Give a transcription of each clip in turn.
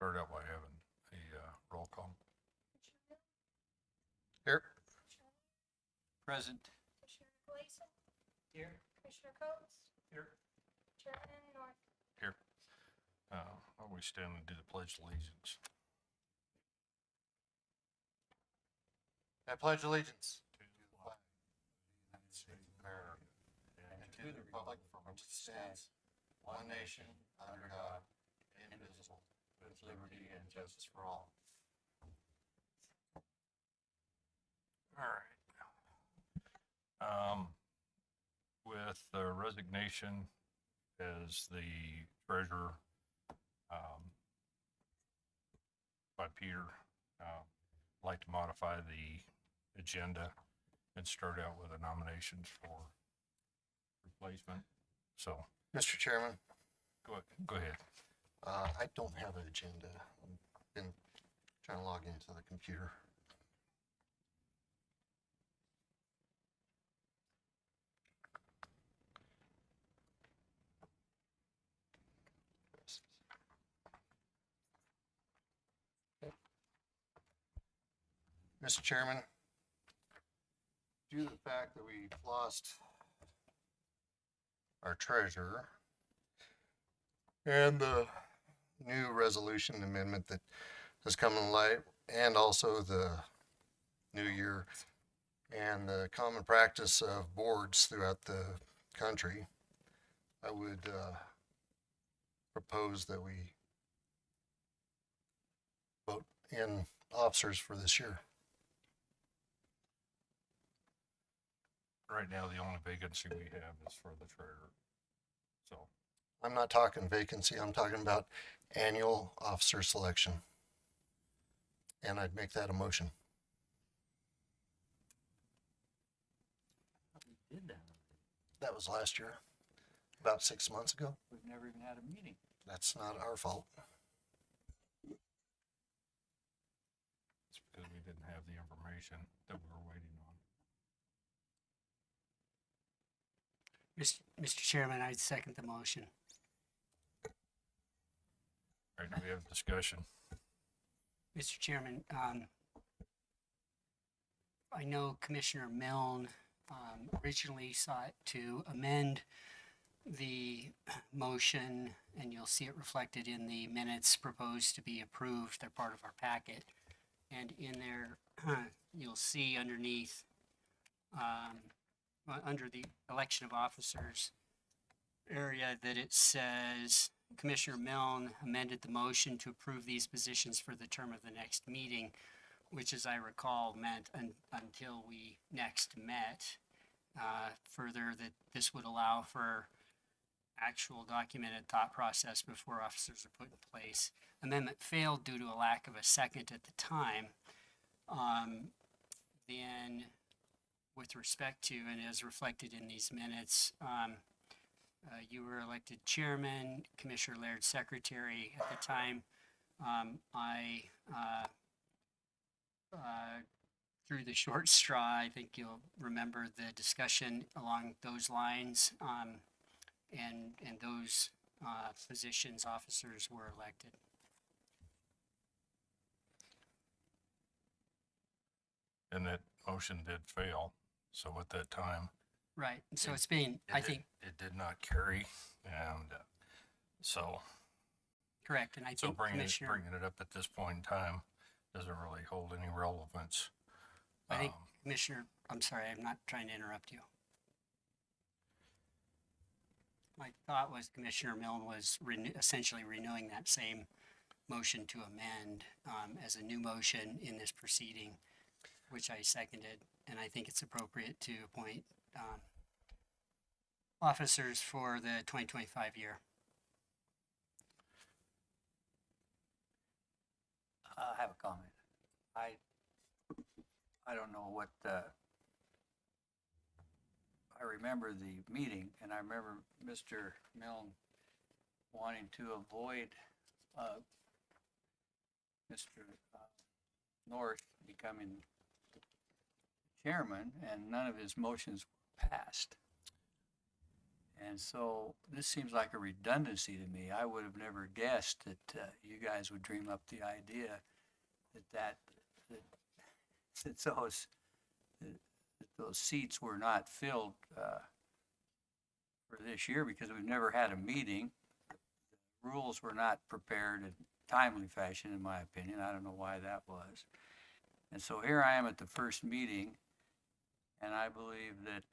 Start out by having a roll call. Here. Present. Commissioner Gleason, Here. Commissioner Coates, Here. Chairman North. Here. Why don't we stand and do the pledge of allegiance? I pledge allegiance to the flag of the United States of America and to the republic for which it stands, one nation, under God, indivisible, with liberty and justice for all. All right. With the resignation as the treasurer by Peter, I'd like to modify the agenda and start out with the nominations for replacement. So Mr. Chairman, go ahead. I don't have an agenda. I've been trying to log into the computer. Mr. Chairman, due to the fact that we lost our treasurer and the new resolution amendment that has come in light, and also the new year and the common practice of boards throughout the country, I would propose that we vote in officers for this year. Right now, the only vacancy we have is for the treasurer. So I'm not talking vacancy, I'm talking about annual officer selection. And I'd make that a motion. We did that. That was last year, about 6 months ago. We've never even had a meeting. That's not our fault. it's because we didn't have the information that we were waiting on. Mr. Chairman, I second the motion. All right, do we have discussion? Mr. Chairman, I know Commissioner Milne originally sought to amend the motion, and you'll see it reflected in the minutes proposed to be approved. They're part of our packet. And in there, you'll see underneath, under the election of officers area, that it says Commissioner Milne amended the motion to approve these positions for the term of the next meeting, which, as I recall, meant until we next met. Further, that this would allow for actual documented thought process before officers are put in place. Amendment failed due to a lack of a second at the time. Then, with respect to, and as reflected in these minutes, you were elected chairman, Commissioner Laird secretary at the time. I through the short straw, I think you'll remember the discussion along those lines, and those positions, officers were elected. And that motion did fail. So at that time, Right, and so it's being, I think, it did not carry, and so correct, and I so think bringing Commissioner, it up at this point in time doesn't really hold any relevance. I think Commissioner, I'm sorry, I'm not trying to interrupt you. My thought was Commissioner Milne was essentially renewing that same motion to amend as a new motion in this proceeding, which I seconded, and I think it's appropriate to appoint officers for the 2025 year. I have a comment. I don't know what I remember the meeting, and I remember Mr. Milne wanting to avoid Mr. North becoming chairman, and none of his motions were passed. And so this seems like a redundancy to me. I would have never guessed that you guys would dream up the idea that that those that those seats were not filled for this year because we've never had a meeting. The rules were not prepared in timely fashion, in my opinion. I don't know why that was. And so here I am at the first meeting, and I believe that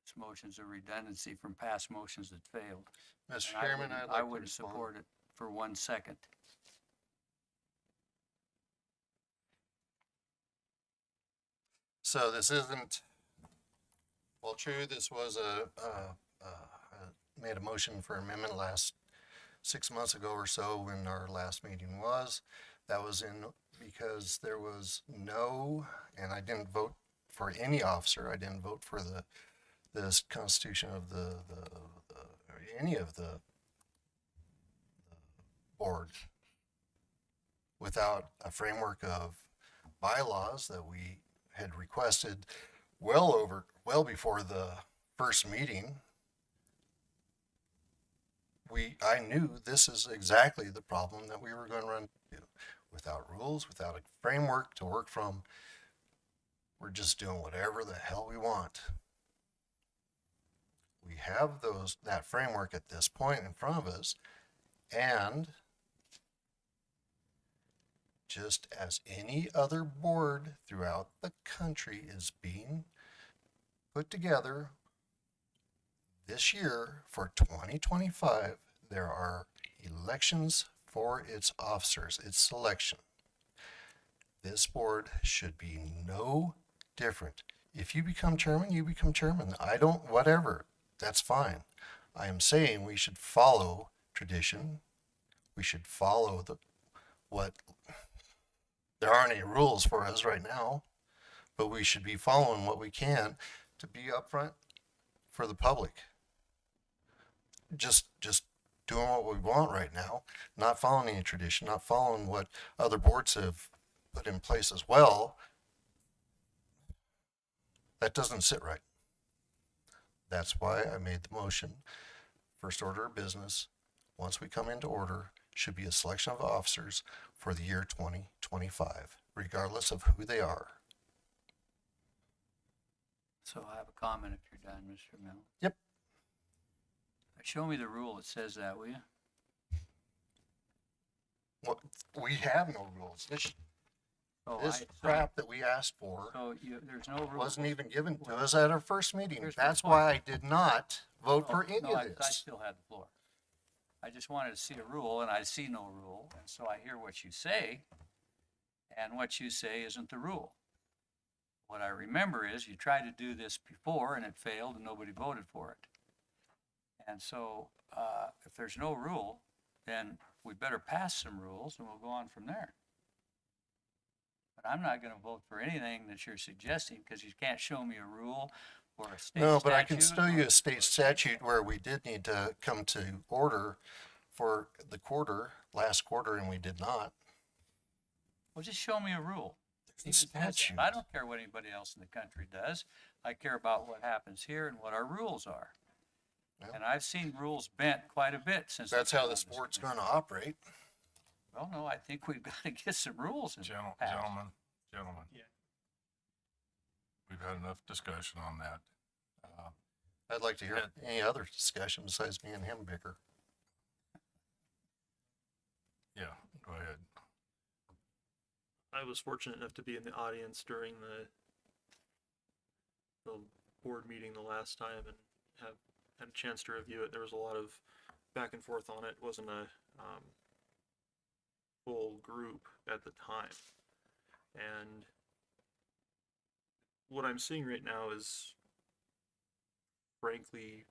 this motion's a redundancy from past motions that failed. Mr. And Chairman, I'd like I to wouldn't respond. support it for 1 second. So this isn't, well, true, this was made a motion for amendment last 6 months ago or so when our last meeting was. That was in, because there was no, and I didn't vote for any officer. I didn't vote for this constitution of or any of the board without a framework of bylaws that we had requested well before the first meeting. I knew this is exactly the problem that we were going to run into. Without rules, without a framework to work from, we're just doing whatever the hell we want. We have that framework at this point in front of us, and just as any other board throughout the country is being put together this year for 2025, there are elections for its officers, its selection. This board should be no different. If you become chairman, you become chairman. I don't, whatever, that's fine. I am saying we should follow tradition. We should follow there aren't any rules for us right now, but we should be following what we can to be upfront for the public. Just doing what we want right now, not following any tradition, not following what other boards have put in place as well. That doesn't sit right. That's why I made the motion. First order of business, once we come into order, should be a selection of officers for the year 2025, regardless of who they are. So I have a comment if you're done, Mr. Mill. Yep. Show me the rule that says that, will you? Well, we have no rules. Oh, This crap that we asked for So there's no rule. wasn't even given to us at our first meeting. Here's my That's point. why I did not vote for No, any no, of I this. still had the floor. I just wanted to see a rule, and I see no rule, and so I hear what you say, and what you say isn't the rule. What I remember is you tried to do this before, and it failed, and nobody voted for it. And so, if there's no rule, then we better pass some rules, and we'll go on from there. But I'm not gonna vote for anything that you're suggesting, because you can't show me a rule or a state No, but I can statute show you or- a state statute where we did need to come to order for the last quarter, and we did not. Well, just show me a rule. There's a Even this, statute. I don't care what anybody else in the country does. I care about what happens here and what our rules are. Well, And I've seen rules bent quite a bit since. That's I've how been this on this board's committee. going to operate. Well, no, I think we've got to get some rules in passed. Gentlemen. Yeah. We've had enough discussion on that. I'd like to hear Yeah. any other discussion besides me and him bicker. Yeah, go ahead. I was fortunate enough to be in the audience during the board meeting the last time and have had a chance to review it. There was a lot of back and forth on it. It wasn't a full group at the time. And what I'm seeing right now is frankly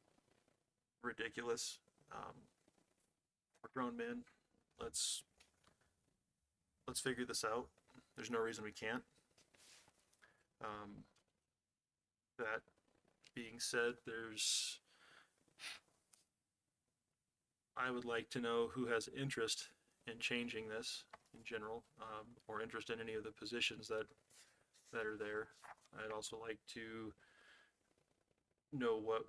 ridiculous. We're grown men. Let's figure this out. There's no reason we can't. That being said, I would like to know who has interest in changing this in general, or interest in any of the positions that are there. I'd also like to know what,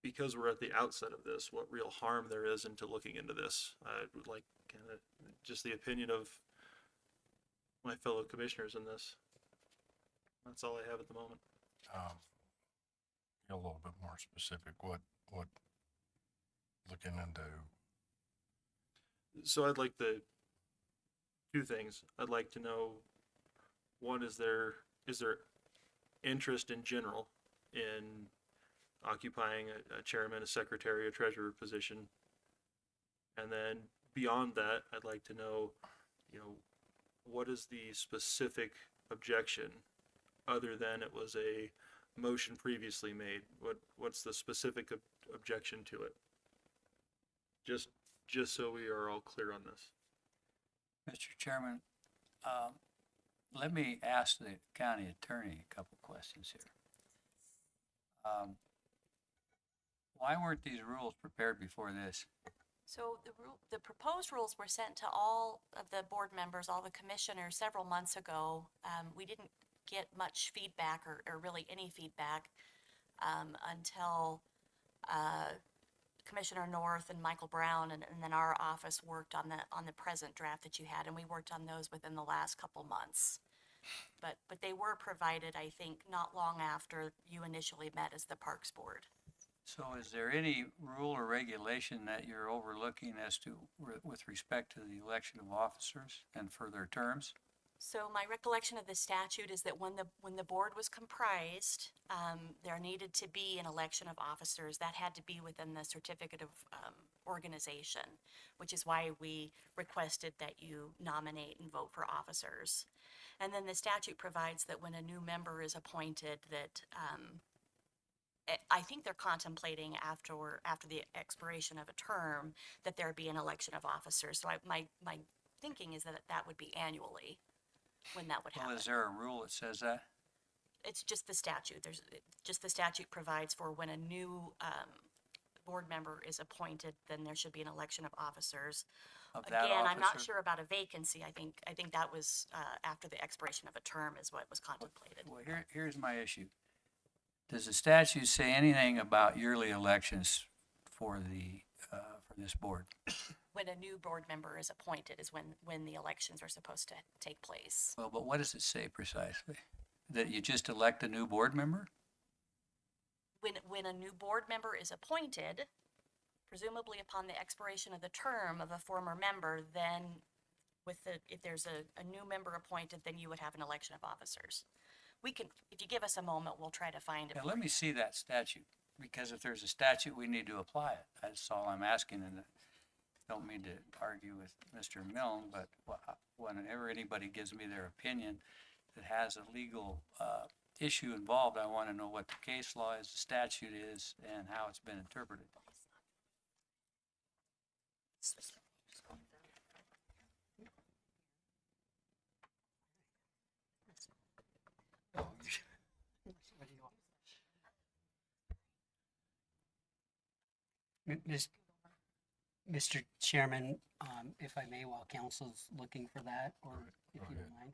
because we're at the outset of this, what real harm there is into looking into this. I would like kind of just the opinion of my fellow commissioners in this. That's all I have at the moment. Get a little bit more specific, what looking into, So I'd like the two things. I'd like to know, one, is there interest in general in occupying a chairman, a secretary, a treasurer position? And then beyond that, I'd like to know, what is the specific objection other than it was a motion previously made? What's the specific objection to it? Just so we are all clear on this. Mr. Chairman, let me ask the county attorney a couple questions here. Why weren't these rules prepared before this? So the proposed rules were sent to all of the board members, all the commissioners several months ago. We didn't get much feedback or really any feedback until Commissioner North and Michael Brown and then our office worked on the present draft that you had, and we worked on those within the last couple months. But they were provided, I think, not long after you initially met as the Parks Board. So is there any rule or regulation that you're overlooking as to, with respect to the election of officers and for their terms? So my recollection of the statute is that when the board was comprised, there needed to be an election of officers. That had to be within the certificate of organization, which is why we requested that you nominate and vote for officers. And then the statute provides that when a new member is appointed, that I think they're contemplating after the expiration of a term that there be an election of officers. So my thinking is that would be annually when that would happen. Well, is there a rule that says that? It's just the statute. The statute provides for when a new board member is appointed, then there should be an election of officers. Of that Again, I'm not officer? sure about a vacancy. I think that was after the expiration of a term is what was contemplated. Well, here's my issue. Does the statute say anything about yearly elections for this board? When a new board member is appointed is when the elections are supposed to take place. Well, but what does it say precisely? That you just elect a new board member? When a new board member is appointed, presumably upon the expiration of the term of a former member, then if there's a new member appointed, then you would have an election of officers. We can, if you give us a moment, we'll try to find it. Yeah, let me see that statute, because if there's a statute, we need to apply it. That's all I'm asking, and I don't mean to argue with Mr. Milne, but whenever anybody gives me their opinion that has a legal issue involved, I want to know what the case law is, the statute is, and how it's been interpreted. Mr. Chairman, if I may, while council's looking for that, or if you don't mind.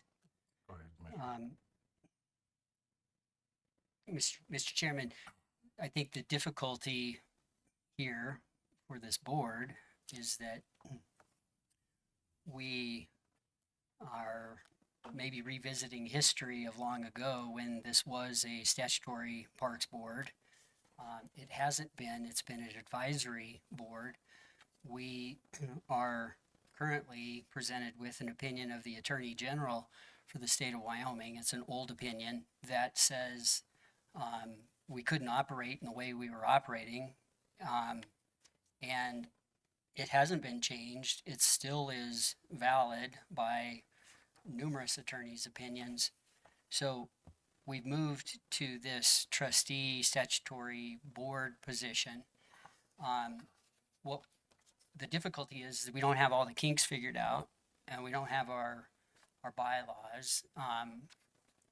go ahead, Commissioner. Mr. Chairman, I think the difficulty here for this board is that we are maybe revisiting history of long ago when this was a statutory parks board. It hasn't been, it's been an advisory board. We are currently presented with an opinion of the Attorney General for the state of Wyoming. It's an old opinion that says we couldn't operate in the way we were operating, and it hasn't been changed. It still is valid by numerous attorneys' opinions. So we've moved to this trustee statutory board position. What the difficulty is that we don't have all the kinks figured out, and we don't have our bylaws,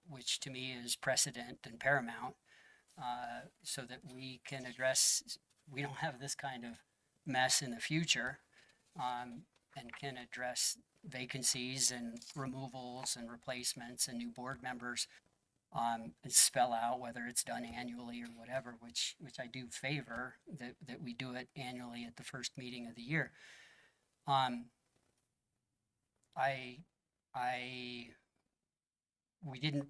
which to me is precedent and paramount, so that we can address, we don't have this kind of mess in the future, and can address vacancies and removals and replacements and new board members and spell out whether it's done annually or whatever, which I do favor that we do it annually at the first meeting of the year. I, we didn't,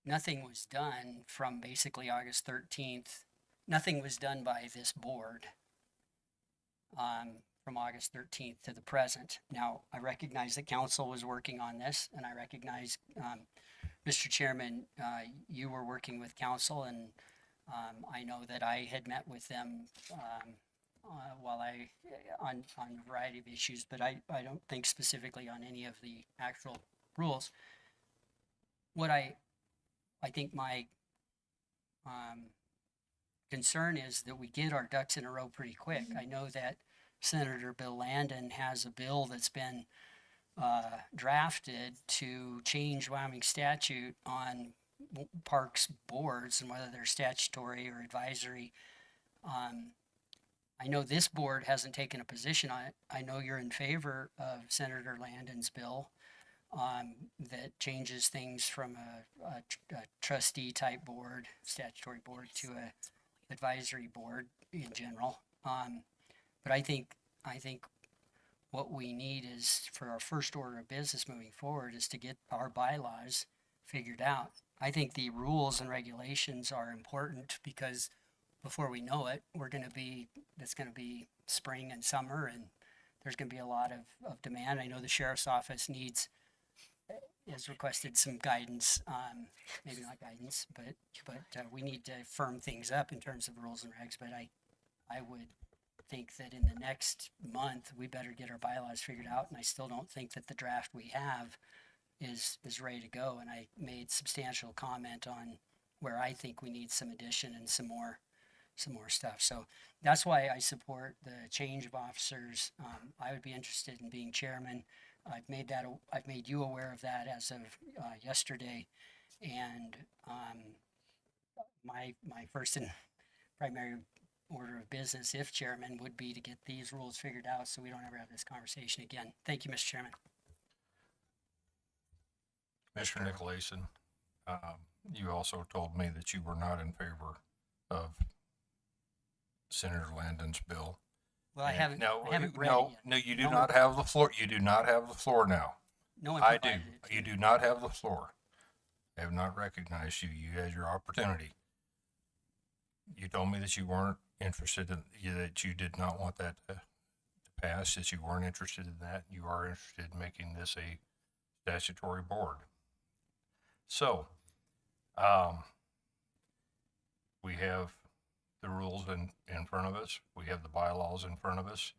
nothing was done from basically August 13th. Nothing was done by this board from August 13th to the present. Now, I recognize that council was working on this, and I recognize, Mr. Chairman, you were working with council, and I know that I had met with them on a variety of issues, but I don't think specifically on any of the actual rules. What I think my concern is that we get our ducks in a row pretty quick. I know that Senator Bill Landon has a bill that's been drafted to change Wyoming statute on parks boards and whether they're statutory or advisory. I know this board hasn't taken a position on it. I know you're in favor of Senator Landon's bill that changes things from a trustee type board, statutory board, to a advisory board in general. But I think what we need is, for our first order of business moving forward, is to get our bylaws figured out. I think the rules and regulations are important because before we know it, it's going to be spring and summer, and there's going to be a lot of demand. I know the sheriff's office has requested some guidance, maybe not guidance, but we need to firm things up in terms of rules and regs. But I would think that in the next month, we better get our bylaws figured out. And I still don't think that the draft we have is ready to go. And I made substantial comment on where I think we need some addition and some more stuff. So that's why I support the change of officers. I would be interested in being chairman. I've made you aware of that as of yesterday, and my first and primary order of business, if chairman, would be to get these rules figured out so we don't ever have this conversation again. Thank you, Mr. Chairman. Mr. Nicolason, you also told me that you were not in favor of Senator Landon's bill. Well, I haven't read it No, yet. no, you do No one- not have the floor. You do not have the floor now. No one I do. provided it to You me. do not have the floor. I have not recognized you. You had your opportunity. You told me that you weren't interested in, that you did not want that to pass, that you weren't interested in that. You are interested in making this a statutory board. So, we have the rules in front of us. We have the bylaws in front of us.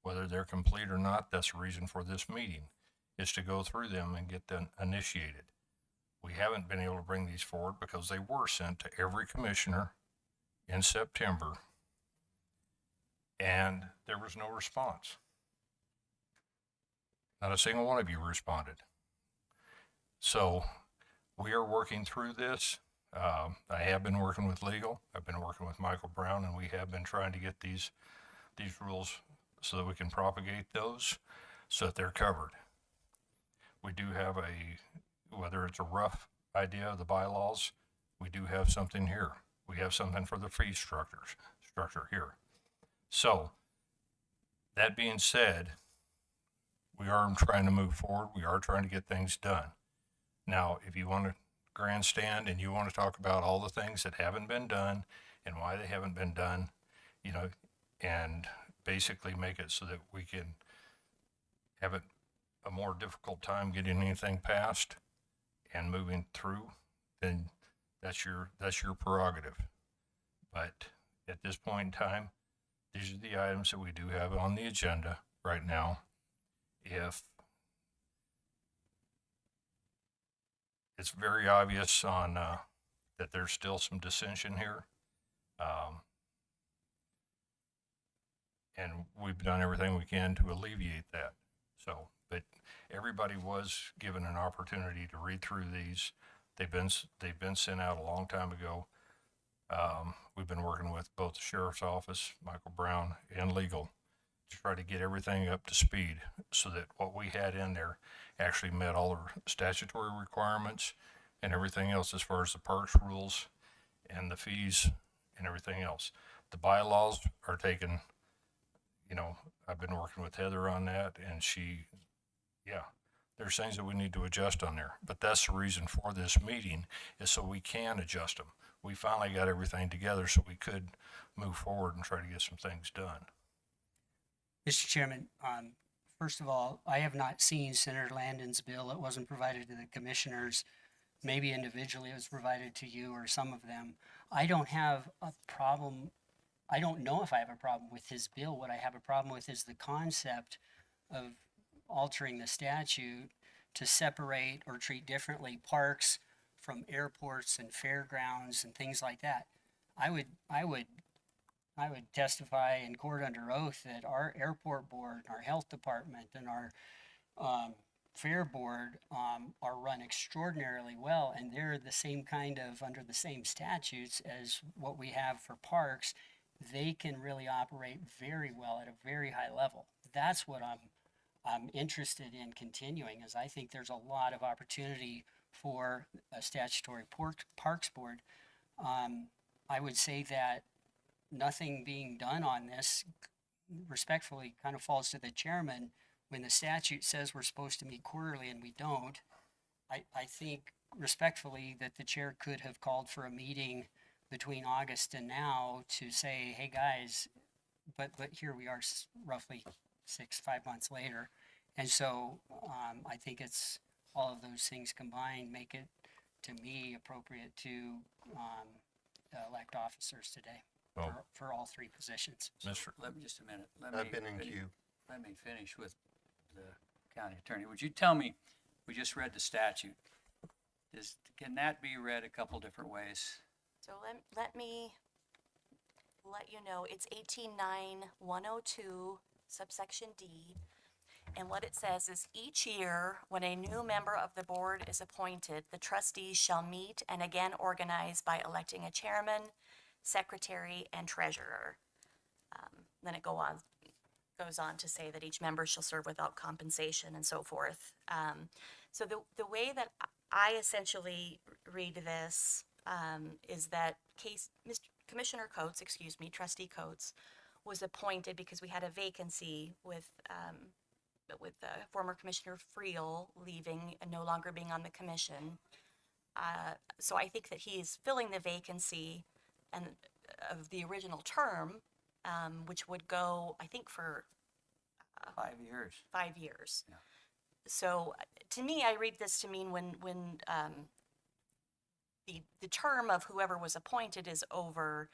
Whether they're complete or not, that's the reason for this meeting, is to go through them and get them initiated. We haven't been able to bring these forward because they were sent to every commissioner in September, and there was no response. Not a single one of you responded. So we are working through this. I have been working with legal. I've been working with Michael Brown, and we have been trying to get these rules so that we can propagate those so that they're covered. We do have whether it's a rough idea of the bylaws, we do have something here. We have something for the fee structure here. So, that being said, we are trying to move forward. We are trying to get things done. Now, if you want to grandstand and you want to talk about all the things that haven't been done and why they haven't been done, and basically make it so that we can have a more difficult time getting anything passed and moving through, then that's your prerogative. But at this point in time, these are the items that we do have on the agenda right now. If it's very obvious on that there's still some dissension here, and we've done everything we can to alleviate that. So, but everybody was given an opportunity to read through these. They've been sent out a long time ago. We've been working with both the sheriff's office, Michael Brown, and legal to try to get everything up to speed so that what we had in there actually met all the statutory requirements and everything else as far as the parks rules and the fees and everything else. The bylaws are taken, I've been working with Heather on that, and there's things that we need to adjust on there. But that's the reason for this meeting, is so we can adjust them. We finally got everything together so we could move forward and try to get some things done. Mr. Chairman, first of all, I have not seen Senator Landon's bill. It wasn't provided to the commissioners. Maybe individually it was provided to you or some of them. I don't have a problem. I don't know if I have a problem with his bill. What I have a problem with is the concept of altering the statute to separate or treat differently parks from airports and fairgrounds and things like that. I would testify in court under oath that our airport board, our health department, and our fair board are run extraordinarily well, and they're the same kind of, under the same statutes as what we have for parks. They can really operate very well at a very high level. That's what I'm interested in continuing, as I think there's a lot of opportunity for a statutory parks board. I would say that nothing being done on this respectfully kind of falls to the chairman when the statute says we're supposed to meet quarterly and we don't. I think respectfully that the chair could have called for a meeting between August and now to say, hey guys, but here we are roughly 5 months later. And so I think it's all of those things combined make it, to me, appropriate to elect officers today Well, for all three positions. Mr. Let me, just a minute. I've been in queue. Let me finish with the county attorney. Would you tell me, we just read the statute. Can that be read a couple different ways? So let me let you know, it's 18.9.102 subsection D. And what it says is, each year, when a new member of the board is appointed, the trustees shall meet and again organize by electing a chairman, secretary, and treasurer. Then it goes on to say that each member shall serve without compensation and so forth. So the way that I essentially read this is that Commissioner Coates, Trustee was appointed because we had a vacancy with former Commissioner Friel leaving and no longer being on the commission. So I think that he's filling the vacancy of the original term, which would go, I think, for 5 years. 5 years. Yeah. So to me, I read this to mean when the term of whoever was appointed is over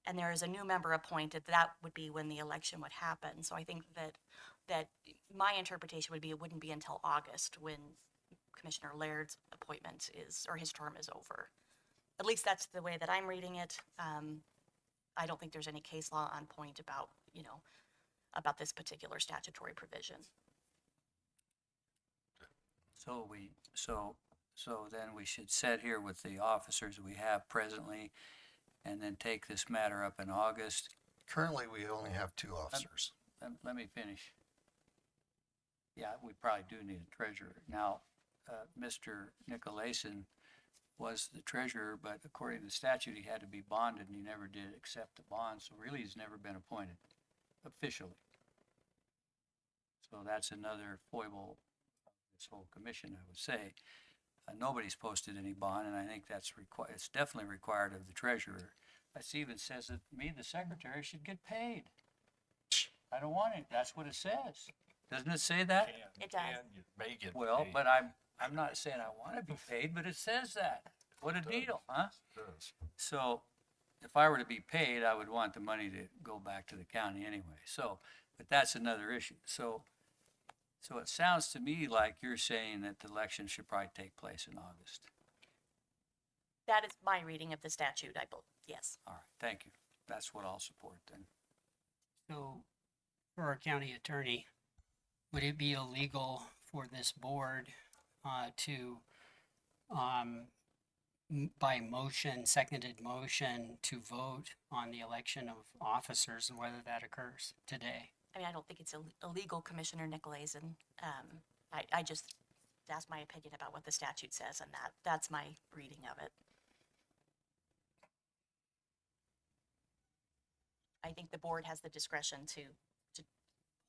and there is a new member appointed, that would be when the election would happen. So I think that my interpretation would be it wouldn't be until August when Commissioner Laird's appointment or his term is over. At least that's the way that I'm reading it. I don't think there's any case law on point about this particular statutory provision. So then we should sit here with the officers we have presently and then take this matter up in August. Currently, we only have 2 officers. Let me finish. Yeah, we probably do need a treasurer. Now, Mr. Nicolason was the treasurer, but according to the statute, he had to be bonded, and he never did accept the bond, so really he's never been appointed officially. So that's another foible of this whole commission, I would say. Nobody's posted any bond, and I think it's definitely required of the treasurer. It even says that the secretary, should get paid. I don't want it. That's what it says. Doesn't it say that? It does. You may get Well, paid. but I'm not saying I want to be paid, but it says that. What a deal, huh? It does. So if I were to be paid, I would want the money to go back to the county anyway. So, but that's another issue. So it sounds to me like you're saying that the election should probably take place in August. That is my reading of the statute, I believe. Yes. All right, thank you. That's what I'll support then. So for our county attorney, would it be illegal for this board to, by motion, seconded motion, to vote on the election of officers and whether that occurs today? I mean, I don't think it's illegal, Commissioner Nicolason. I just to ask my opinion about what the statute says, and that's my reading of it. I think the board has the discretion to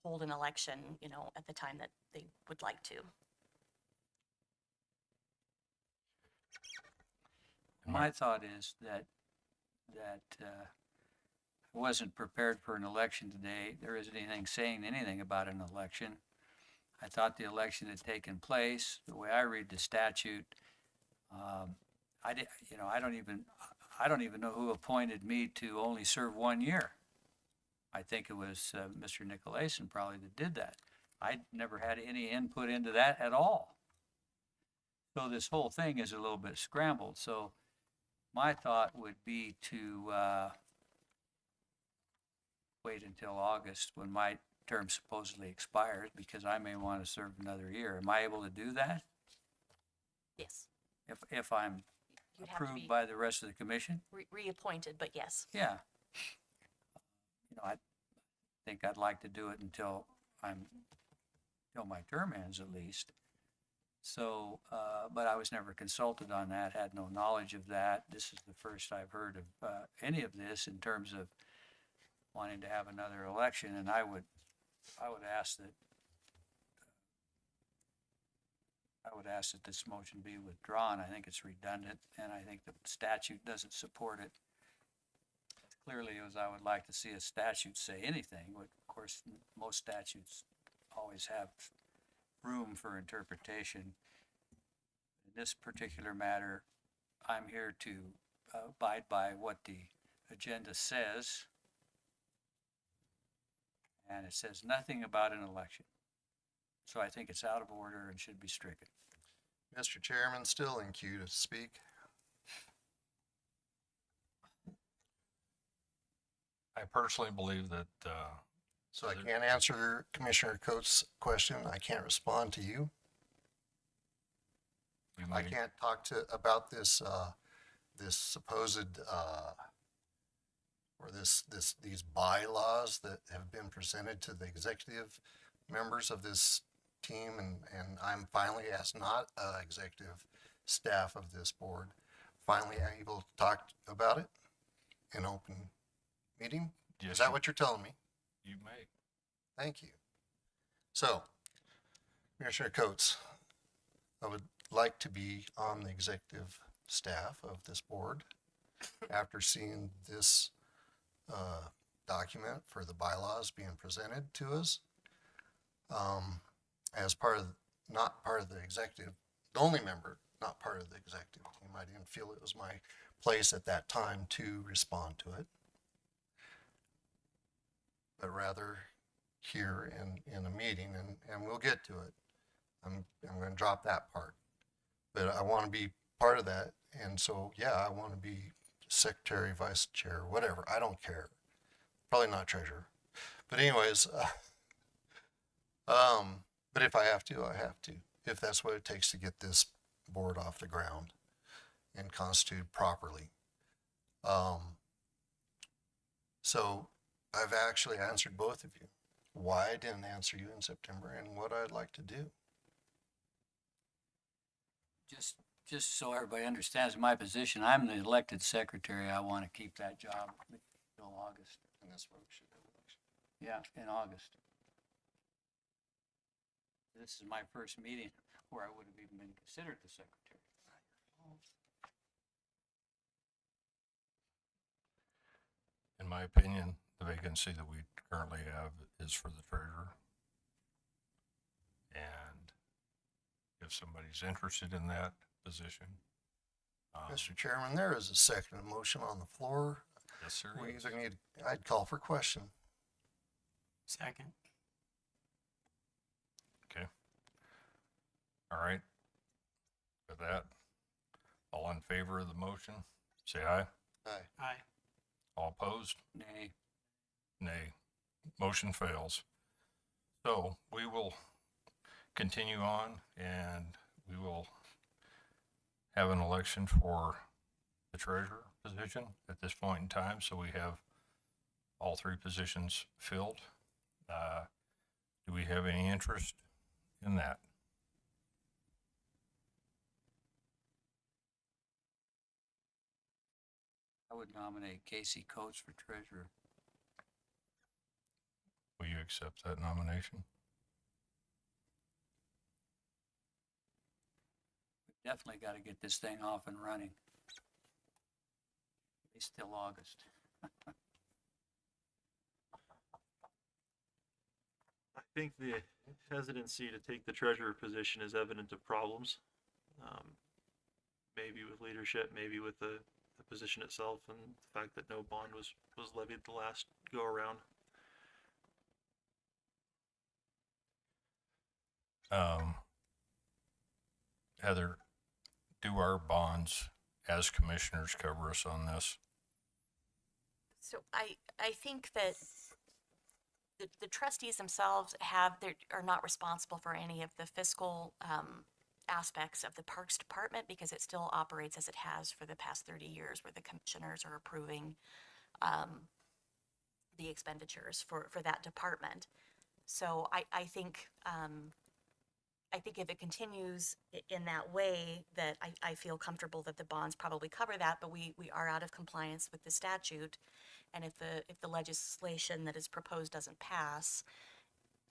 hold an election, you know, at the time that they would like to. My thought is that I wasn't prepared for an election today. There isn't anything saying anything about an election. I thought the election had taken place. The way I read the statute, I did, you know, I don't even know who appointed me to only serve 1 year. I think it was Mr. Nicolason probably that did that. I never had any input into that at all. So this whole thing is a little bit scrambled. So my thought would be to wait until August when my term supposedly expires, because I may want to serve another year. Am I able to do that Yes, if I'm you'd have to approved be by the rest of the commission? reappointed, but yes. Yeah. You know, I think I'd like to do it until my term ends at least. So, but I was never consulted on that, had no knowledge of that. This is the first I've heard of any of this in terms of wanting to have another election, and I would ask that this motion be withdrawn. I think it's redundant, and I think the statute doesn't support it as clearly as I would like to see a statute say anything. But of course, most statutes always have room for interpretation. In this particular matter, I'm here to abide by what the agenda says, and it says nothing about an election. So I think it's out of order and should be stricken. Mr. Chairman, still in queue to speak. I personally believe that, So I can't answer Commissioner Coates' question. I can't respond to you. you I may, can't talk about this, this supposed, or these bylaws that have been presented to the executive members of this team, and I'm finally, as not, executive staff of this board, finally able to talk about it in open meeting. yes, Is that what you're telling me? you may. Thank you. So, Commissioner Coates, I would like to be on the executive staff of this board after seeing this document for the bylaws being presented to us. As part of, not part of the executive, the only member, not part of the executive team. I didn't feel it was my place at that time to respond to it, but rather here in a meeting, and we'll get to it. I'm going to drop that part, but I want to be part of that. And so, yeah, I want to be secretary, vice chair, whatever. I don't care. Probably not treasurer, but anyways, but if I have to, I have to, if that's what it takes to get this board off the ground and constituted properly. So I've actually answered both of you. Why I didn't answer you in September and what I'd like to do. Just so everybody understands my position, I'm the elected secretary. I want to keep that job until August. And that's why we should have election. Yeah, in August. This is my first meeting where I would have even been considered the secretary. In my opinion, the vacancy that we currently have is for the treasurer. And if somebody's interested in that position, Mr. Chairman, there is a second motion on the floor. yes, sir. We either need, I'd call for question. Second. Okay. All right. With that, all in favor of the motion, say aye. Aye. Aye. All opposed? Nay. Nay. Motion fails. So we will continue on, and we will have an election for the treasurer position at this point in time. So we have all three positions filled. Do we have any interest in that? I would nominate Casey Coates for treasurer. Will you accept that nomination? We definitely got to get this thing off and running. It's still August. I think the hesitancy to take the treasurer position is evident of problems. Maybe with leadership, maybe with the position itself, and the fact that no bond was levied the last go around. Heather, do our bonds as commissioners cover us on this? So I think that the trustees themselves are not responsible for any of the fiscal, aspects of the Parks Department because it still operates as it has for the past 30 years where the commissioners are approving, the expenditures for that department. So I think if it continues in that way, that I feel comfortable that the bonds probably cover that, but we are out of compliance with the statute. And if the legislation that is proposed doesn't pass,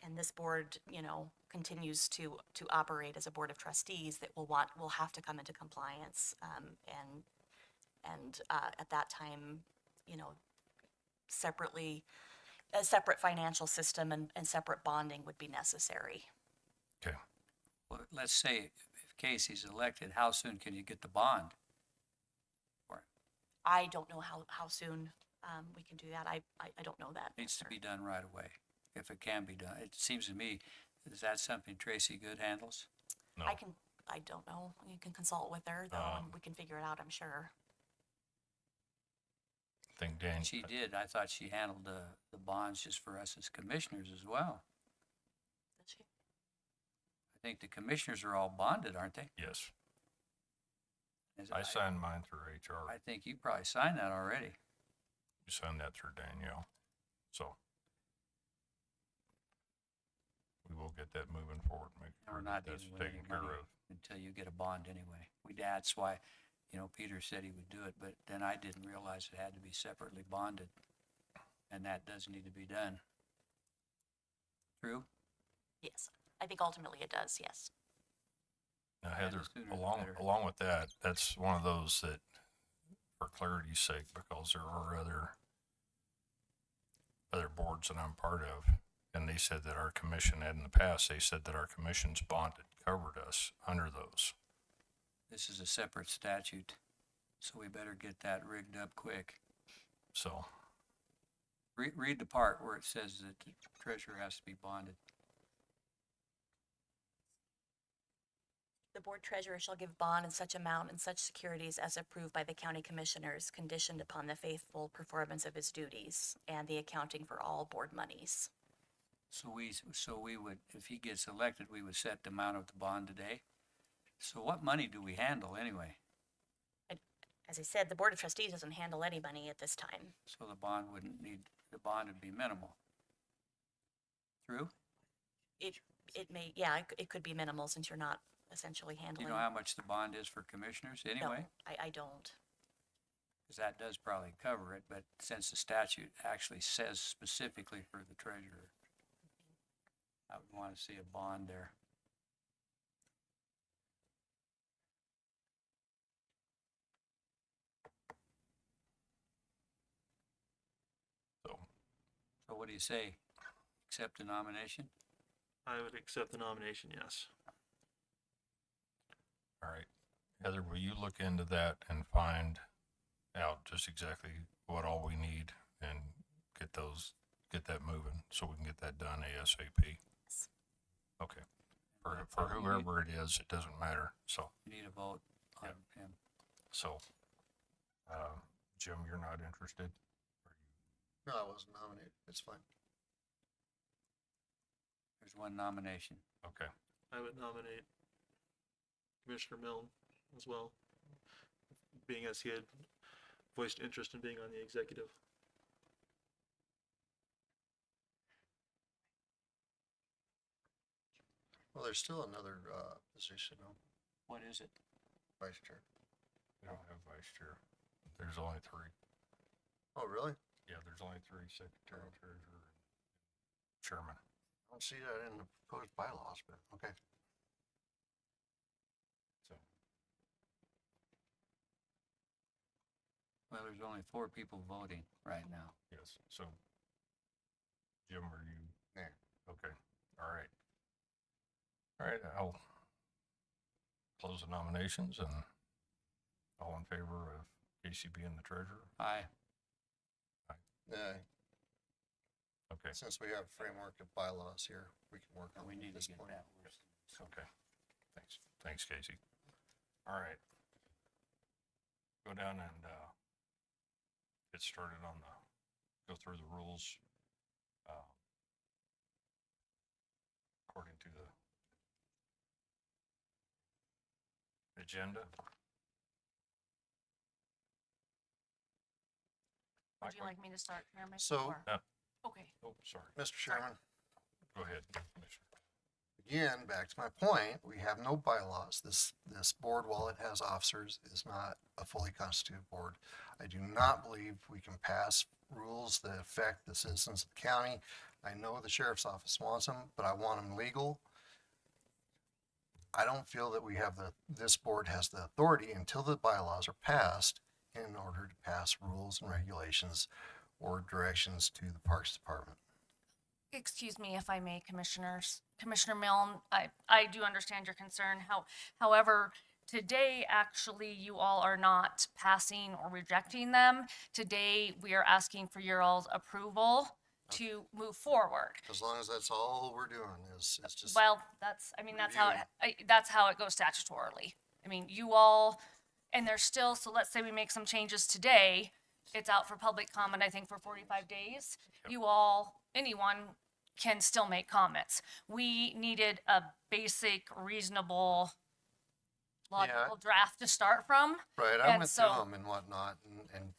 and this board, continues to operate as a board of trustees, that will have to come into compliance, and at that time, separately, a separate financial system and separate bonding would be necessary. Okay. Well, let's say if Casey's elected, how soon can you get the bond? Or I don't know how soon, we can do that. I don't know that. it needs to answer. be done right away, if it can be done. It seems to me, is that something Tracy Good handles? No. I don't know. You can consult with her though, and we can figure it out, I'm sure. I think Dan. She did. I thought she handled the bonds just for us as commissioners as well. Did she? I think the commissioners are all bonded, aren't they? Yes, As I signed mine through HR. I think you probably signed that already. You signed that through Danielle. So we will get that moving forward, make We're sure not that that's dealing with any taken care money of. until you get a bond anyway. That's why, Peter said he would do it, but then I didn't realize it had to be separately bonded. And that does need to be done. True? Yes. I think ultimately it does, yes. Now, Yeah, the Heather, sooner the along better. along with that, that's one of those that, for clarity's sake, because there are other boards that I'm part of, and they said that our commission had in the past, they said that our commission's bonded covered us under those. This is a separate statute, so we better get that rigged up quick. So, Read the part where it says that the treasurer has to be bonded. The board treasurer shall give bond in such amount and such securities as approved by the county commissioners, conditioned upon the faithful performance of his duties and the accounting for all board monies. So we would, if he gets elected, we would set the amount of the bond today. So what money do we handle anyway? As I said, the board of trustees doesn't handle any money at this time. So the bond would be minimal. True? It could be minimal since you're not essentially Do handling. you know how much the bond is for commissioners anyway? No, I don't. Because that does probably cover it, but since the statute actually says specifically for the treasurer, I would want to see a bond there. so So what do you say? Accept the nomination? I would accept the nomination, yes. all right, Heather, will you look into that and find out just exactly what all we need and get that moving so we can get that done ASAP? Yes. Okay. For whoever it is, it doesn't matter. So, You need a vote on him. so, Jim, you're not interested? No, I wasn't nominated. It's fine. There's one nomination. Okay. I would nominate Commissioner Milne as well, being as he had voiced interest in being on the executive. Well, there's still another, position, though, What is it? vice chair. We don't have vice chair. There's only three. Oh, really? Yeah, there's only three: secretary, treasurer, and chairman. I don't see that in the proposed bylaws, but okay. So, Well, there's only 4 people voting right now. yes, so Jim, are you? Yeah. Okay, all right. All right, I'll close the nominations, and all in favor of Casey being the treasurer? Aye. Yeah, Okay, since we have framework of bylaws here, we can work on We it need at to this get point. that worse. okay. Thanks, thanks, Casey. All right. Go down and, get started on go through the rules, according to the agenda. Would you Michael? like me to start, Chairman? So- or- Uh, Okay. Oh, sorry. Mr. Chairman, Go ahead, Commissioner. again, back to my point, we have no bylaws. This board, while it has officers, is not a fully constituted board. I do not believe we can pass rules that affect the citizens of the county. I know the sheriff's office wants them, but I want them legal. I don't feel that we have this board has the authority until the bylaws are passed in order to pass rules and regulations or directions to the Parks Department. Excuse me if I may, Commissioners. Commissioner Milne, I do understand your concern. However, today, actually, you all are not passing or rejecting them. Today, we are asking for your all's approval to move forward. As long as that's all we're doing is just. Well, that's how it goes statutorily. I mean, you all, and there's still, so let's say we make some changes today, it's out for public comment, I think, for 45 days. You all, anyone can still make comments. We needed a basic, reasonable, logical draft to start from. Right, I And went through so- them and whatnot, and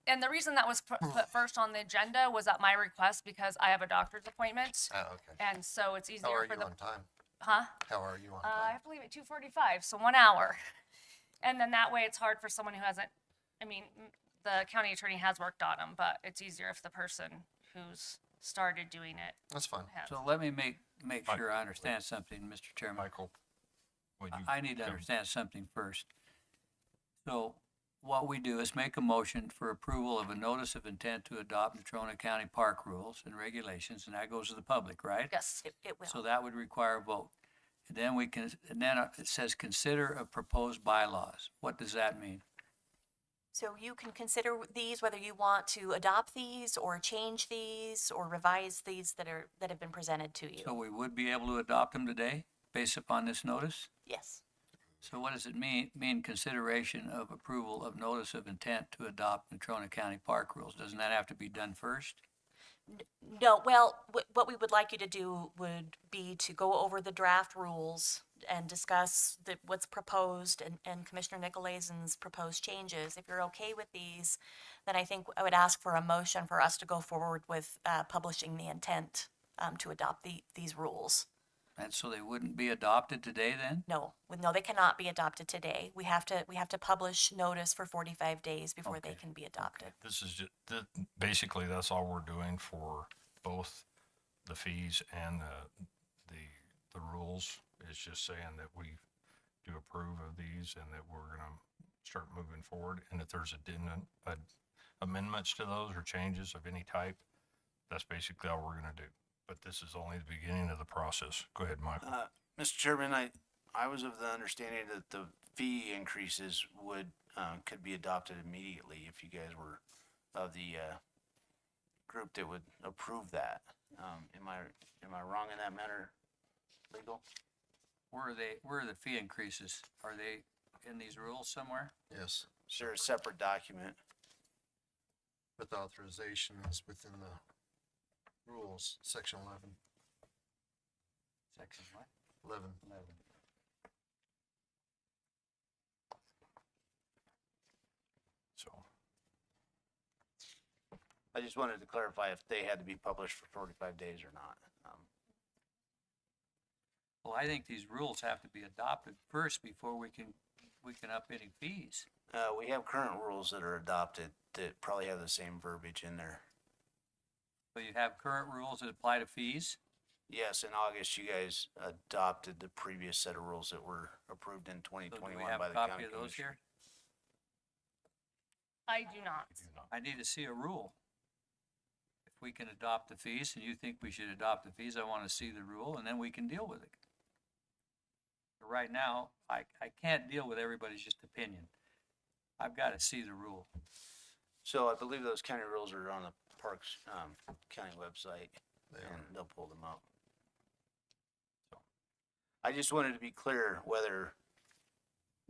And the reason that was put first on the agenda was at my request because I have a doctor's appointment. okay. And so it's How easier are for you the, on time? huh? How are you on I time? have to leave at 2:45, so 1 hour. And then that way it's hard for someone who hasn't, I mean, the county attorney has worked on them, but it's easier if the person who's started doing it That's fine. has. So let me make Mike. sure I understand something, Mr. Chairman. Michael? would you I need to come- understand something first. So what we do is make a motion for approval of a notice of intent to adopt Natrona County Park rules and regulations, and that goes to the public, right? Yes, It will. So that would require a vote. And then it says consider a proposed bylaws. What does that mean? So you can consider these, whether you want to adopt these or change these or revise these that have been presented to you. So we would be able to adopt them today based upon this notice? Yes. So what does it mean consideration of approval of notice of intent to adopt Natrona County Park rules? Doesn't that have to be done first? No, well, what we would like you to do would be to go over the draft rules and discuss what's proposed and Commissioner Nicolaisen's proposed changes. If you're okay with these, then I think I would ask for a motion for us to go forward with publishing the intent to adopt these rules. And so they wouldn't be adopted today then? No, they cannot be adopted today. We have to publish notice for 45 days before they Okay. can be adopted. This is just, basically, that's all we're doing for both the fees and the rules. It's just saying that we do approve of these and that we're gonna start moving forward. And if there's amendments to those or changes of any type, that's basically all we're gonna do. But this is only the beginning of the process. Go ahead, Michael. Mr. Chairman, I was of the understanding that the fee increases could be adopted immediately if you guys were of the, group that would approve that. Am I wrong in that matter, legal? Where are the fee increases? Are they in these rules somewhere? Yes, Is there a separate document? with authorization is within the rules, section 11. Section what? 11. 11. So, I just wanted to clarify if they had to be published for 45 days or not. Well, I think these rules have to be adopted first before we can up any fees. We have current rules that are adopted that probably have the same verbiage in there. So you have current rules that apply to fees? Yes, in August, you guys adopted the previous set of rules that were approved in twenty So do we twenty-one have by a the copy county of those commission. here? I do not. I need to see a rule. If we can adopt the fees and you think we should adopt the fees, I want to see the rule and then we can deal with it. But right now, I can't deal with everybody's just opinion. I've got to see the rule. So I believe those county rules are on the Parks, county website, and they'll pull them up. So, I just wanted to be clear whether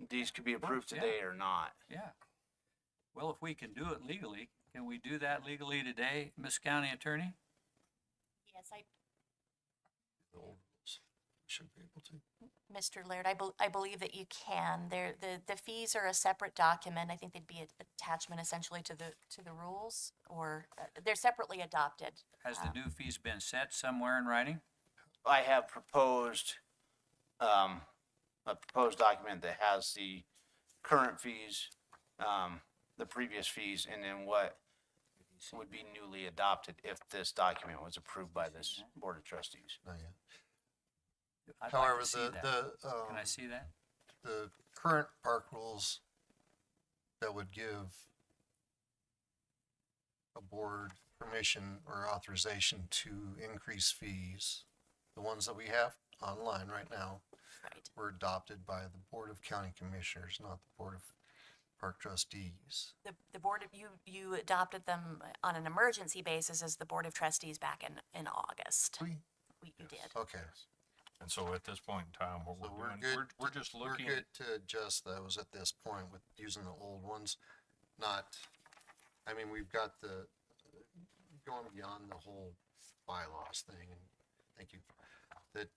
these could be approved yeah. today or not. Yeah. Well, if we can do it legally, can we do that legally today, Miss County Attorney? Yes, Should be able to. Mr. Laird, I believe that you can. The fees are a separate document. I think they'd be an attachment essentially to the rules, or they're separately adopted. Has the new fees been set somewhere in writing? I have proposed, a proposed document that has the current fees, the previous fees, and then what would be newly adopted if this document was approved by this Board of Trustees. Not yet. I'd like However, to see that. Can I see that? the current park rules that would give a board permission or authorization to increase fees, the ones that we have online right now, Right. were adopted by the Board of County Commissioners, not the Board of Park Trustees. The board of, you adopted them on an emergency basis as the Board of Trustees back in August. You did. Okay, And so at this point in time, what so we're we're doing, good. we're just looking, We're good to adjust those at this point with using the old ones, not, I mean, we've got the, going beyond the whole bylaws thing, and thank you, that,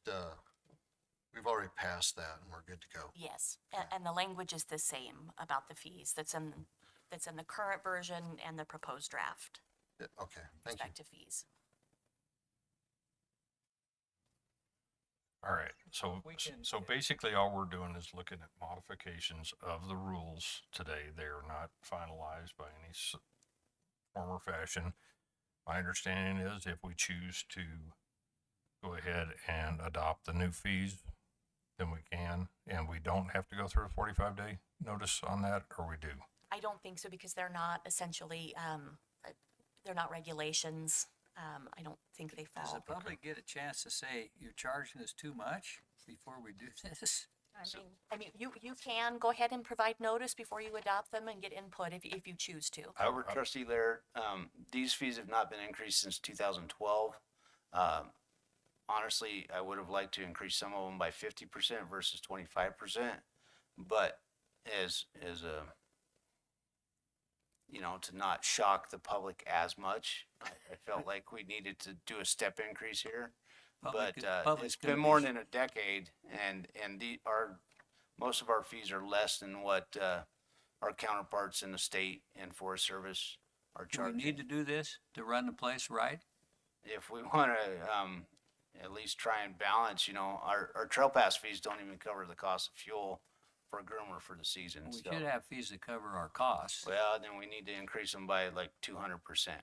we've already passed that and we're good to go. Yes, and the language is the same about the fees that's in the current version and the proposed draft, Yeah, okay, thank you. respect to fees. all right, so, We can- so basically all we're doing is looking at modifications of the rules today. They are not finalized by any form or fashion. My understanding is if we choose to go ahead and adopt the new fees, then we can, and we don't have to go through a 45-day notice on that, or we do? I don't think so because they're not essentially, they're not regulations. I don't think they Does fall. the public get a chance to say, you're charging us too much before we do this? I mean, you can go ahead and provide notice before you adopt them and get input if you choose to. However, Trustee Laird, these fees have not been increased since 2012. Honestly, I would have liked to increase some of them by 50% versus 25%, but as a, you know, to not shock the public as much, I felt like we needed to do a step increase here. But, it's been more than a decade, and most of our fees are less than what, our counterparts in the state and Forest Service are Do we charging. need to do this to run the place right? If we wanna, at least try and balance, you know, our trail pass fees don't even cover the cost of fuel for a groomer for the season, We so. should have fees to cover our costs. Well, then we need to increase them by like 200%.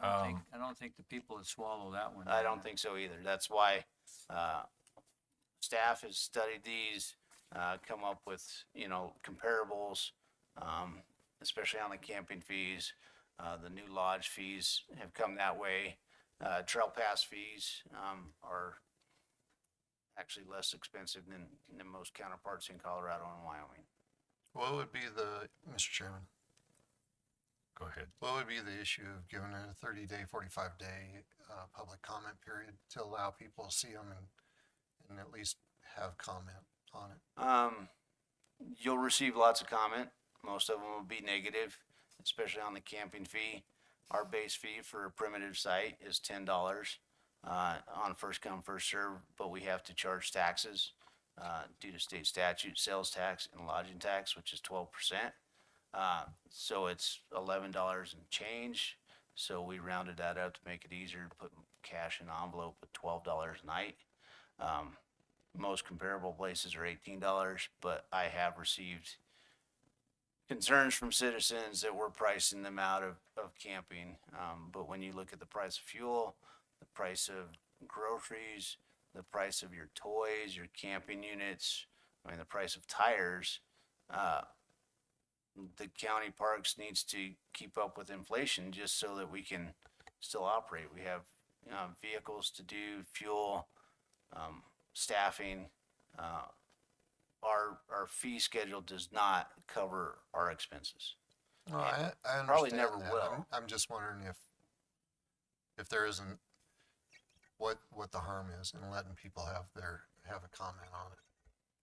I don't think the people would swallow that one. I don't think so either. That's why, staff has studied these, come up with, you know, comparables, especially on the camping fees. The new lodge fees have come that way. Trail pass fees, are actually less expensive than most counterparts in Colorado and Wyoming. What would be Mr. Chairman, Go ahead. what would be the issue of giving it a 30-day, 45-day, public comment period to allow people to see them and at least have comment on it? You'll receive lots of comment. Most of them will be negative, especially on the camping fee. Our base fee for a primitive site is $10, on first come, first serve, but we have to charge taxes, due to state statute, sales tax and lodging tax, which is 12%. So it's $11 and change. So we rounded that up to make it easier to put cash in an envelope with $12 a night. Most comparable places are $18, but I have received concerns from citizens that we're pricing them out of camping. But when you look at the price of fuel, the price of groceries, the price of your toys, your camping units, I mean, the price of tires, the county parks needs to keep up with inflation just so that we can still operate. We have, vehicles to do, fuel, staffing. Our fee schedule does not cover our expenses. No, I understand Probably never that. will. I'm just wondering if there isn't, what the harm is in letting people have a comment on it,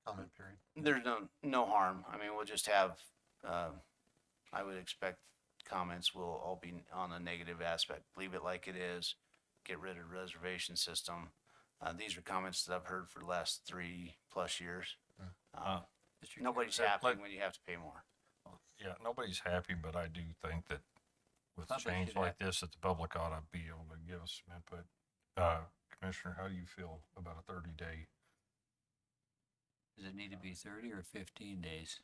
comment period. There's no harm. I mean, we'll just have, I would expect comments will all be on the negative aspect. Leave it like it is. Get rid of the reservation system. These are comments that I've heard for the last 3+ years. Mr. Nobody's Chairman, happy like- when you have to pay more. Yeah, nobody's happy, but I do think that with Public change should like this, that the public ought to be able to give us some input. Commissioner, how do you feel about a 30-day? Does it need to be 30 or 15 days?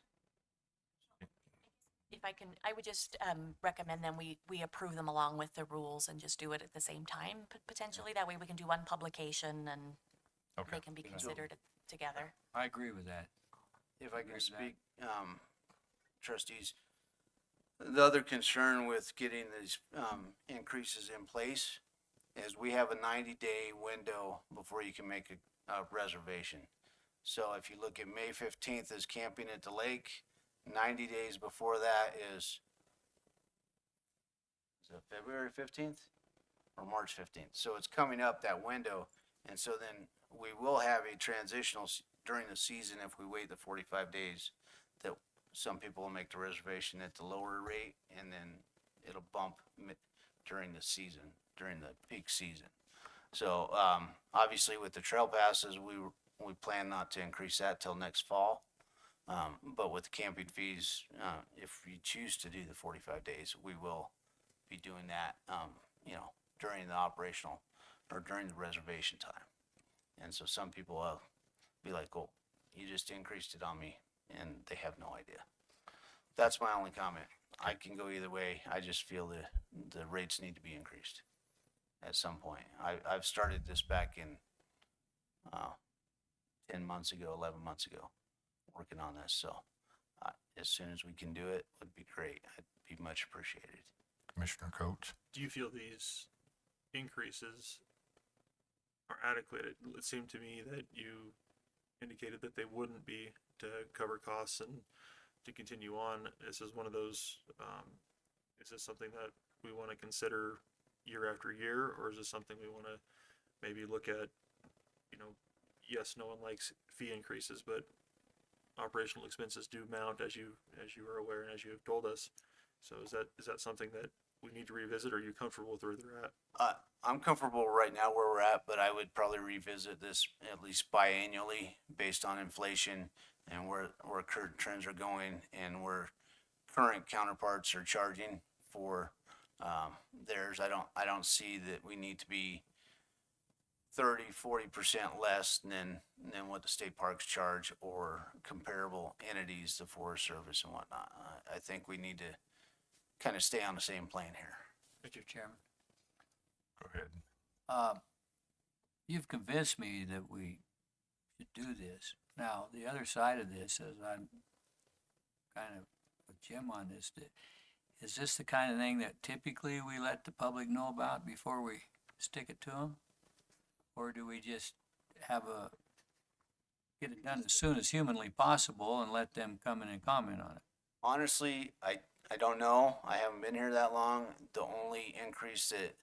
If I can, I would just recommend then we approve them along with the rules and just do it at the same time, potentially. That way we can do one publication and Okay. they can be considered together. I agree with that. If I Agree can with that. speak, trustees, the other concern with getting these, increases in place is we have a 90-day window before you can make a reservation. So if you look at May 15th as camping at the lake, 90 days before that is it February 15th or March 15th? So it's coming up that window. And so then we will have a transitional during the season if we wait the 45 days that some people will make the reservation at the lower rate and then it'll bump during the season, during the peak season. So, obviously with the trail passes, we plan not to increase that till next fall. But with the camping fees, if you choose to do the 45 days, we will be doing that, during the operational or during the reservation time. And so some people will be like, "Oh, you just increased it on me," and they have no idea. That's my only comment. I can go either way. I just feel the rates need to be increased at some point. I've started this back in 10 months ago, 11 months ago, working on this. So as soon as we can do it, would be great. I'd be much appreciated. Commissioner Coates? Do you feel these increases are adequate? It seemed to me that you indicated that they wouldn't be to cover costs and to continue on. This is one of those, is this something that we want to consider year after year, or is this something we want to maybe look at, yes, no one likes fee increases, but operational expenses do mount as you are aware and as you have told us. So is that something that we need to revisit, or are you comfortable with where they're at? I'm comfortable right now where we're at, but I would probably revisit this at least biannually based on inflation and where current trends are going and where current counterparts are charging for theirs. I don't see that we need to be 30-40% less than what the state parks charge or comparable entities, the Forest Service and whatnot. I think we need to kind of stay on the same plane here. Mr. Chairman, Go ahead. you've convinced me that we should do this. Now, the other side of this is I'm kind of with Jim on this. Is this the kind of thing that typically we let the public know about before we stick it to them? Or do we just get it done as soon as humanly possible and let them come in and comment on it? Honestly, I don't know. I haven't been here that long. The only increase that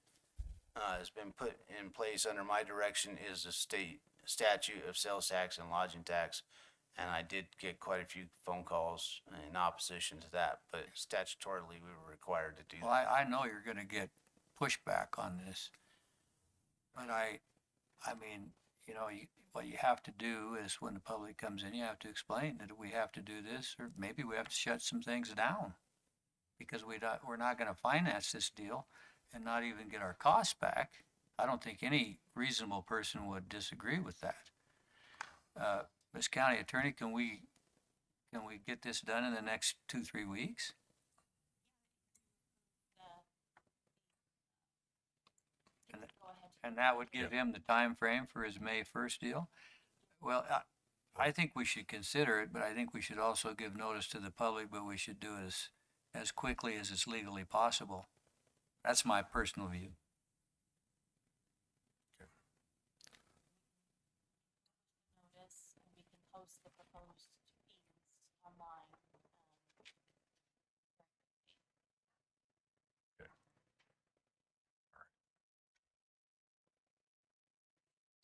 has been put in place under my direction is the state statute of sales tax and lodging tax. And I did get quite a few phone calls in opposition to that, but statutorily we were required to do Well, that. I know you're gonna get pushback on this. But I mean, what you have to do is when the public comes in, you have to explain that we have to do this, or maybe we have to shut some things down. Because we're not gonna finance this deal and not even get our costs back. I don't think any reasonable person would disagree with that. Ms. County Attorney, can we Can we get this done in the next 2-3 weeks? And that would give him the time frame for his May 1st deal? Well, I think we should consider it, but I think we should also give notice to the public, but we should do it as quickly as it's legally possible. That's my personal view. Notice, and we can post the proposed fees online.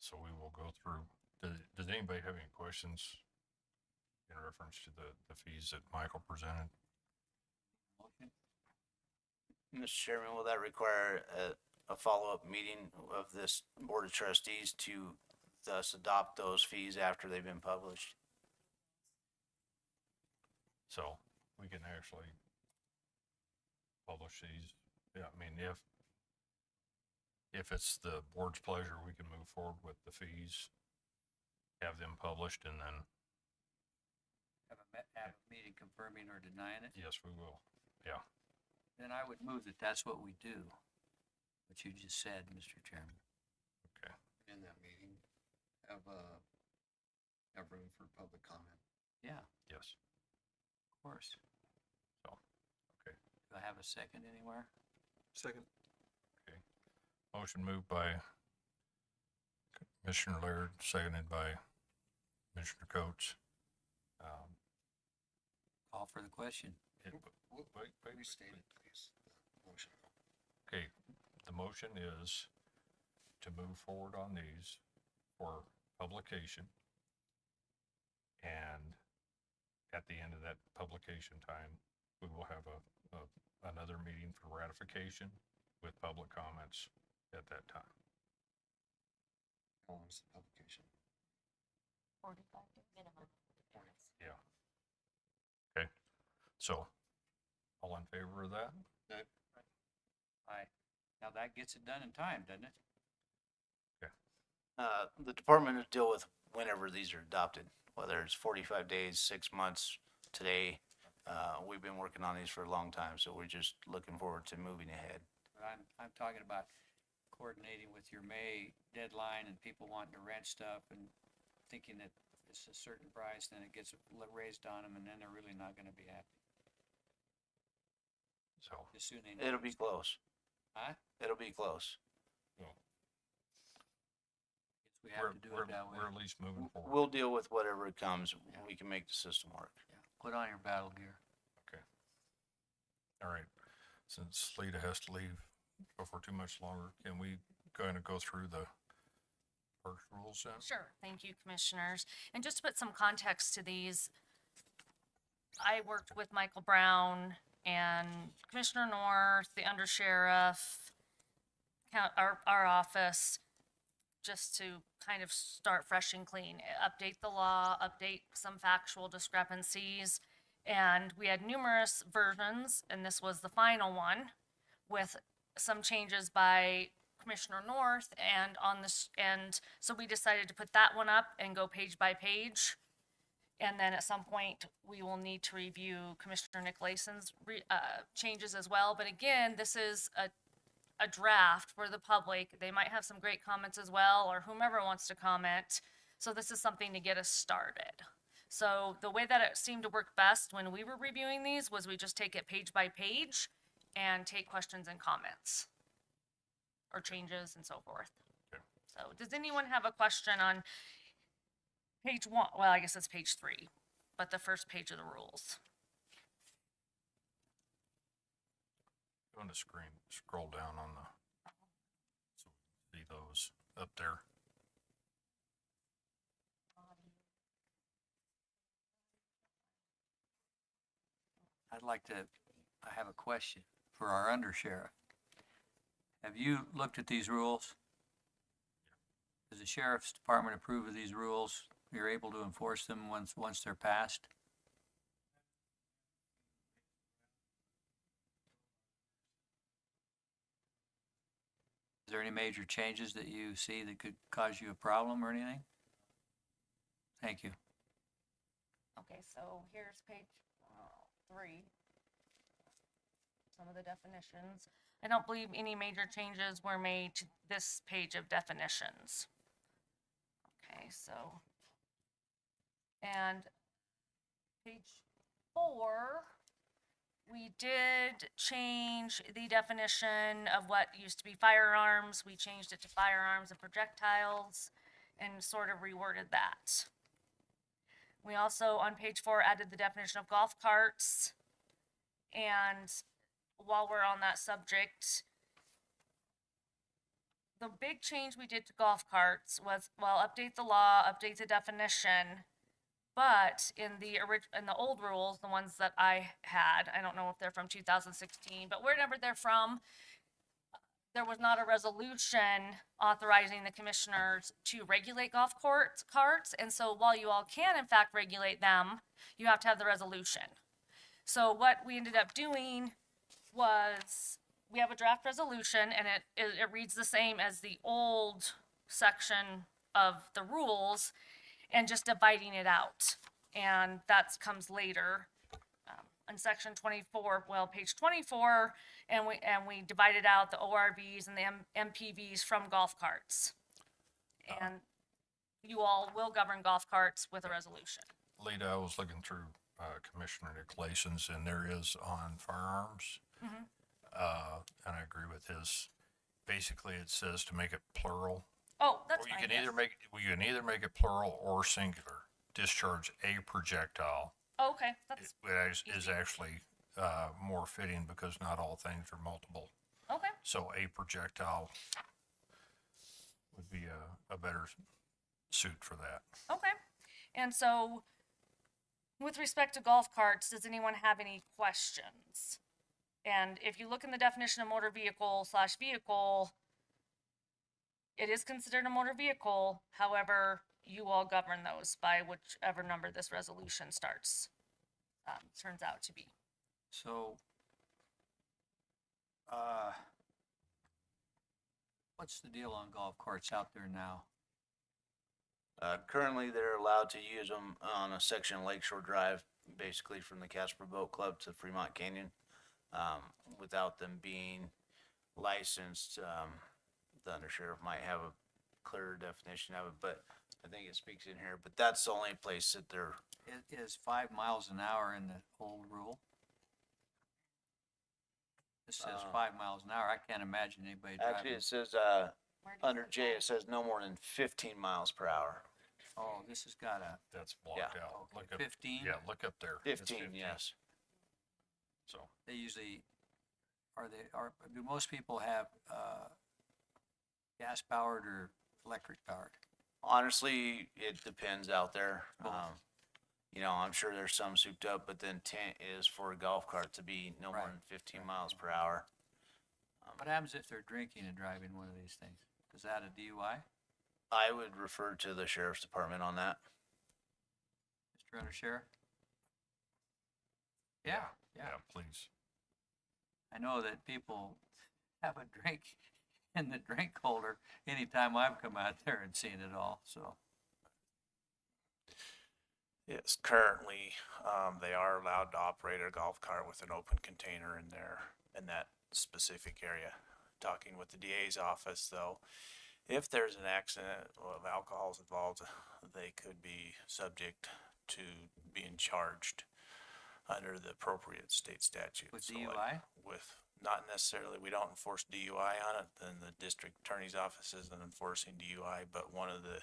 So we will go through, does anybody have any questions in reference to the fees that Michael presented? Mr. Chairman, will that require a follow-up meeting of this Board of Trustees to thus adopt those fees after they've been published? So we can actually publish these. Yeah, I mean, if it's the board's pleasure, we can move forward with the fees, have them published, and then, Have a meeting confirming or denying it? yes, we will. Yeah. Then I would move that that's what we do, what you just said, Mr. Chairman. Okay. In that meeting, have room for public comment. Yeah, Yes. of course. So, okay. Do I have a second anywhere? Second. Motion moved by Commissioner Laird, seconded by Commissioner Coates. Call for the question. Wait. Restate it, please. The motion. Okay, the motion is to move forward on these for publication. And at the end of that publication time, we will have another meeting for ratification with public comments at that time. How long is the publication? 45 days minimum. Yeah. Okay, so all in favor of that? Aye. Now that gets it done in time, doesn't it? The department will deal with whenever these are adopted, whether it's 45 days, 6 months, today. We've been working on these for a long time, so we're just looking forward to moving ahead. But I'm talking about coordinating with your May deadline and people wanting to rent stuff and thinking that it's a certain price, then it gets raised on them, and then they're really not gonna be happy. So, As soon they know. It'll be close. Huh? It'll be close. well, We have to do it that way. we're at least moving forward. We'll deal with whatever comes. We can make the system work. Yeah. Put on your battle gear. Okay. All right, since Lita has to leave before too much longer, can we kind of go through the parks rules then? Sure, thank you, commissioners. And just to put some context to these, I worked with Michael Brown and Commissioner North, the undersheriff, our office, just to kind of start fresh and clean, update the law, update some factual discrepancies. And we had numerous versions, and this was the final one with some changes by Commissioner North and on this, and so we decided to put that one up and go page by page. And then at some point, we will need to review Commissioner Nick Lason's changes as well. But again, this is a draft for the public. They might have some great comments as well, or whomever wants to comment. So this is something to get us started. So the way that it seemed to work best when we were reviewing these was we just take it page by page and take questions and comments or changes and so forth. Okay. So does anyone have a question on page 1? Well, I guess it's page 3, but the first page of the rules. Go on the screen, scroll down on the, so we see those up there. I have a question for our undersheriff. Have you looked at these rules? Does the sheriff's department approve of these rules? You're able to enforce them once they're passed? Is there any major changes that you see that could cause you a problem or anything? Thank you. Oh, Okay, so here's page 3. Some of the definitions. I don't believe any major changes were made to this page of definitions. Okay, so, and page 4, we did change the definition of what used to be firearms. We changed it to firearms and projectiles and sort of reworded that. We also, on page 4, added the definition of golf carts. And while we're on that subject, the big change we did to golf carts was, well, update the law, update the definition. But in the old rules, the ones that I had, I don't know if they're from 2016, but wherever they're from, there was not a resolution authorizing the commissioners to regulate golf carts. And so while you all can in fact regulate them, you have to have the resolution. So what we ended up doing was, we have a draft resolution, and it reads the same as the old section of the rules, and just dividing it out. And that comes later, in section 24, well, page 24, and we divided out the ORVs and the MPVs from golf carts. And you all will govern golf carts with a resolution. Lita, I was looking through Commissioner Nicolauson's, and there is on firearms, and I agree with his. Basically, it says to make it plural. Oh, that's Or you fine, can either yes. make it plural or singular. Discharge a projectile. Oh, okay, that's, Is actually more fitting because not all things are multiple. okay. So a projectile would be a better suit for that. Okay. And so, with respect to golf carts, does anyone have any questions? And if you look in the definition of motor vehicle/vehicle, it is considered a motor vehicle. However, you all govern those by whichever number this resolution turns out to be. So, what's the deal on golf carts out there now? Currently, they're allowed to use them on a section of Lakeshore Drive, basically from the Casper Boat Club to Fremont Canyon, without them being licensed. The undersheriff might have a clearer definition of it, but I think it speaks in here. But that's the only place that they're, Is 5 miles an hour in the old rule? This says 5 miles an hour. I can't imagine anybody actually, driving. it says, Where does under it J, go? it says no more than 15 miles per hour. Oh, this has got a That's blocked Yeah. out. Look up, 15. yeah, look up there. It's 15, yes. So, They usually, do most people have, gas powered or electric powered? Honestly, it depends out there. Both. You know, I'm sure there's some souped up, but the intent is for a golf cart to be no more Right. than 15 miles per hour. What happens if they're drinking and driving one of these things? Is that a DUI, I would refer to the sheriff's department on that. Mr. Undersheriff? Yeah, yeah, please. I know that people have a drink in the drink holder anytime I've come out there and seen it all, so. Yes, currently, they are allowed to operate a golf cart with an open container in there, in that specific area. Talking with the DA's office, though, if there's an accident of alcohol's involved, they could be subject to being charged under the appropriate state statute. With So, like, DUI? with, not necessarily, we don't enforce DUI on it, then the district attorney's office isn't enforcing DUI, but one of the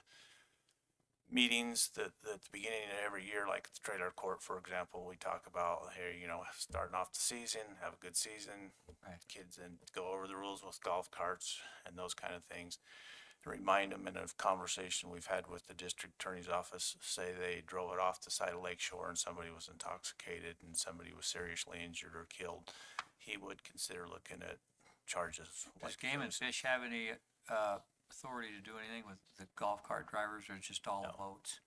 meetings that at the beginning of every year, like the trailer court, for example, we talk about, hey, you know, starting off the season, have a good season, Right. kids, and go over the rules with golf carts and those kind of things. Remind them in a conversation we've had with the district attorney's office, say they drove it off the side of Lakeshore and somebody was intoxicated and somebody was seriously injured or killed, he would consider looking at charges. Does like Game and those. Fish have any, authority to do anything with the golf cart drivers, or it's just all No. boats?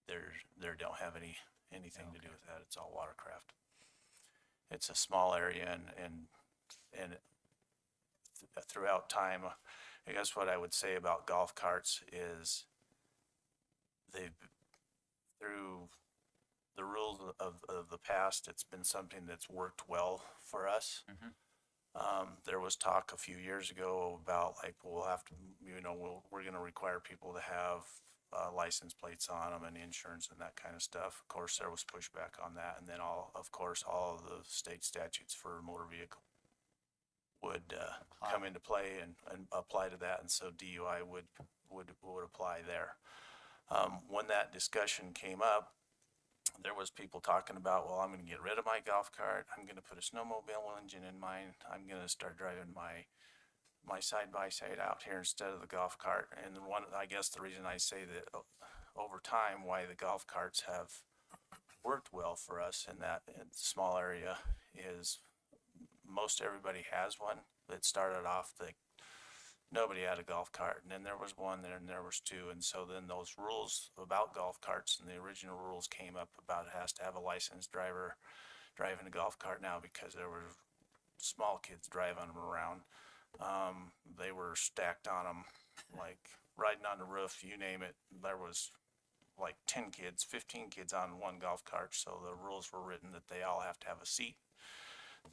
There don't have anything to do with that. It's all watercraft. It's a small area and throughout time, I guess what I would say about golf carts is through the rules of the past, it's been something that's worked well for us. There was talk a few years ago about like, we'll have to, we're gonna require people to have license plates on them and insurance and that kind of stuff. Of course, there was pushback on that, and then all of the state statutes for motor vehicle would come into play and apply to that, and so DUI would apply there. When that discussion came up, there was people talking about, well, I'm gonna get rid of my golf cart, I'm gonna put a snowmobile engine in mine, I'm gonna start driving my side-by-side out here instead of the golf cart. And I guess the reason I say that over time, why the golf carts have worked well for us in that small area is most everybody has one. That started off nobody had a golf cart, and then there was one there, and there was two, and so then those rules about golf carts and the original rules came up about it has to have a licensed driver driving a golf cart now, because there were small kids driving them around. They were stacked on them, like riding on the roof, you name it. There was like 10 kids, 15 kids on one golf cart, so the rules were written that they all have to have a seat.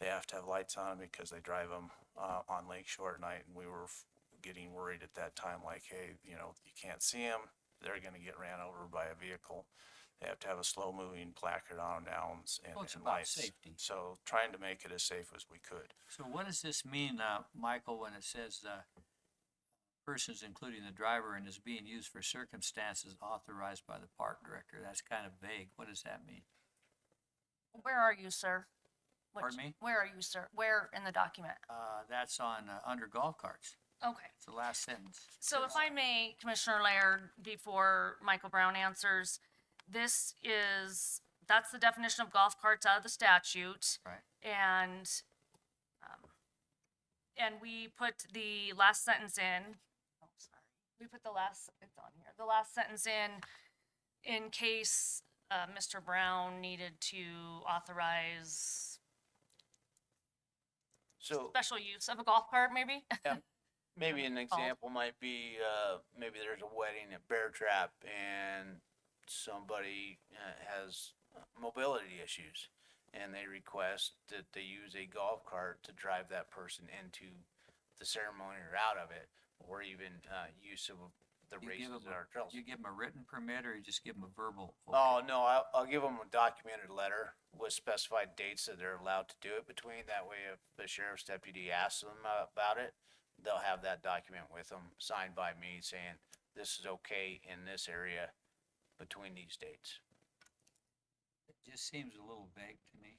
They have to have lights on because they drive them on Lake Shore at night, and we were getting worried at that time, like, hey, you can't see them, they're gonna get ran over by a vehicle. They have to have a slow-moving placard on them now and Well, it's and about lights. safety. So trying to make it as safe as we could. So what does this mean, Michael, when it says, persons including the driver and is being used for circumstances authorized by the park director? That's kind of vague. What does that mean? Where are you, sir? Pardon me? Where are you, sir? Where in the document? That's on, under golf carts. Okay. It's the last sentence. So if I may, Commissioner Laird, before Michael Brown answers, that's the definition of golf carts out of the statute. Right. And we put the last sentence in. Oh, sorry. It's on here. The last sentence in case, Mr. Brown needed to authorize So special use of a golf cart, maybe? maybe an example might be, maybe there's a wedding at Bear Trap and somebody has mobility issues, and they request that they use a golf cart to drive that person into the ceremony or out of it, or even use of the races at our trails. You give them a written permit, or you just give them a verbal? Oh, no, I'll give them a documented letter with specified dates that they're allowed to do it between. That way, if the sheriff's deputy asks them about it, they'll have that document with them, signed by me, saying this is okay in this area between these dates. It just seems a little vague to me.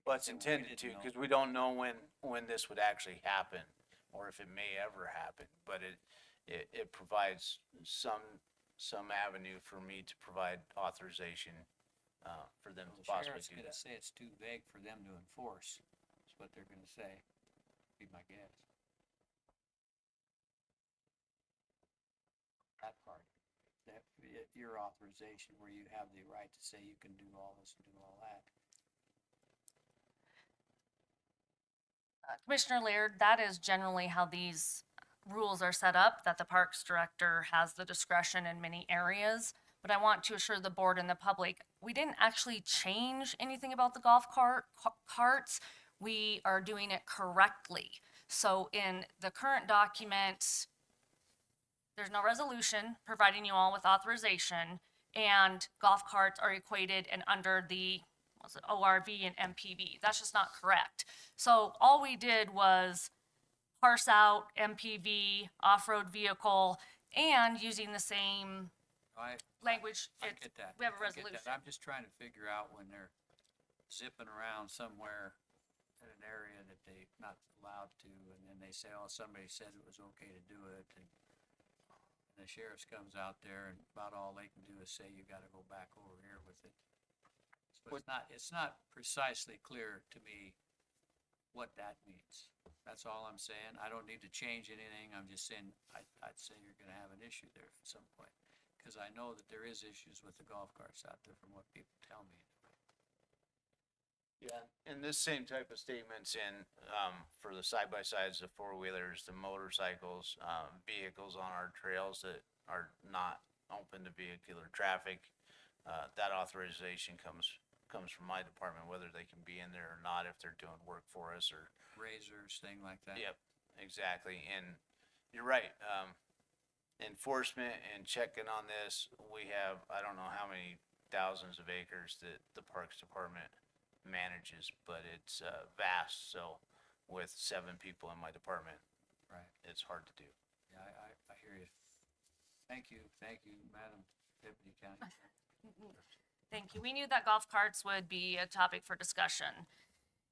Well, it's We intended to, didn't know. because we don't know when this would actually happen, or if it may ever happen, but it provides some avenue for me to provide authorization, for them to The possibly sheriff's do gonna that. say it's too vague for them to enforce, is what they're gonna say, be my guess. That part, that, your authorization where you have the right to say you can do all this and do all that. Commissioner Laird, that is generally how these rules are set up, that the Parks Director has the discretion in many areas. But I want to assure the board and the public, we didn't actually change anything about the golf carts. We are doing it correctly. So in the current document, there's no resolution providing you all with authorization, and golf carts are equated and under the ORV and MPV. That's just not correct. So all we did was parse out MPV, off-road vehicle, and using the same language. I get that. We have a I get that. resolution. I'm just trying to figure out when they're zipping around somewhere in an area that they're not allowed to, and then they say, oh, somebody said it was okay to do it, and the sheriff comes out there, and about all they can do is say, you gotta go back over here with it. So it's not precisely clear to me what that means. That's all I'm saying. I don't need to change anything. I'm just saying, I'd say you're gonna have an issue there at some point. Cause I know that there is issues with the golf carts out there from what people tell me. Yeah, and this same type of statements in, for the side-by-sides, the four-wheelers, the motorcycles, vehicles on our trails that are not open to vehicular traffic, that authorization comes from my department, whether they can be in there or not, if they're doing work for us or. Razors, thing like that. Yep, exactly, and you're right, enforcement and checking on this, we have, I don't know how many thousands of acres that the Parks Department manages, but it's, vast, so with 7 people in my department, Right. it's hard to do. Yeah, I hear you. Thank you, Madam Deputy County. Thank you. We knew that golf carts would be a topic for discussion.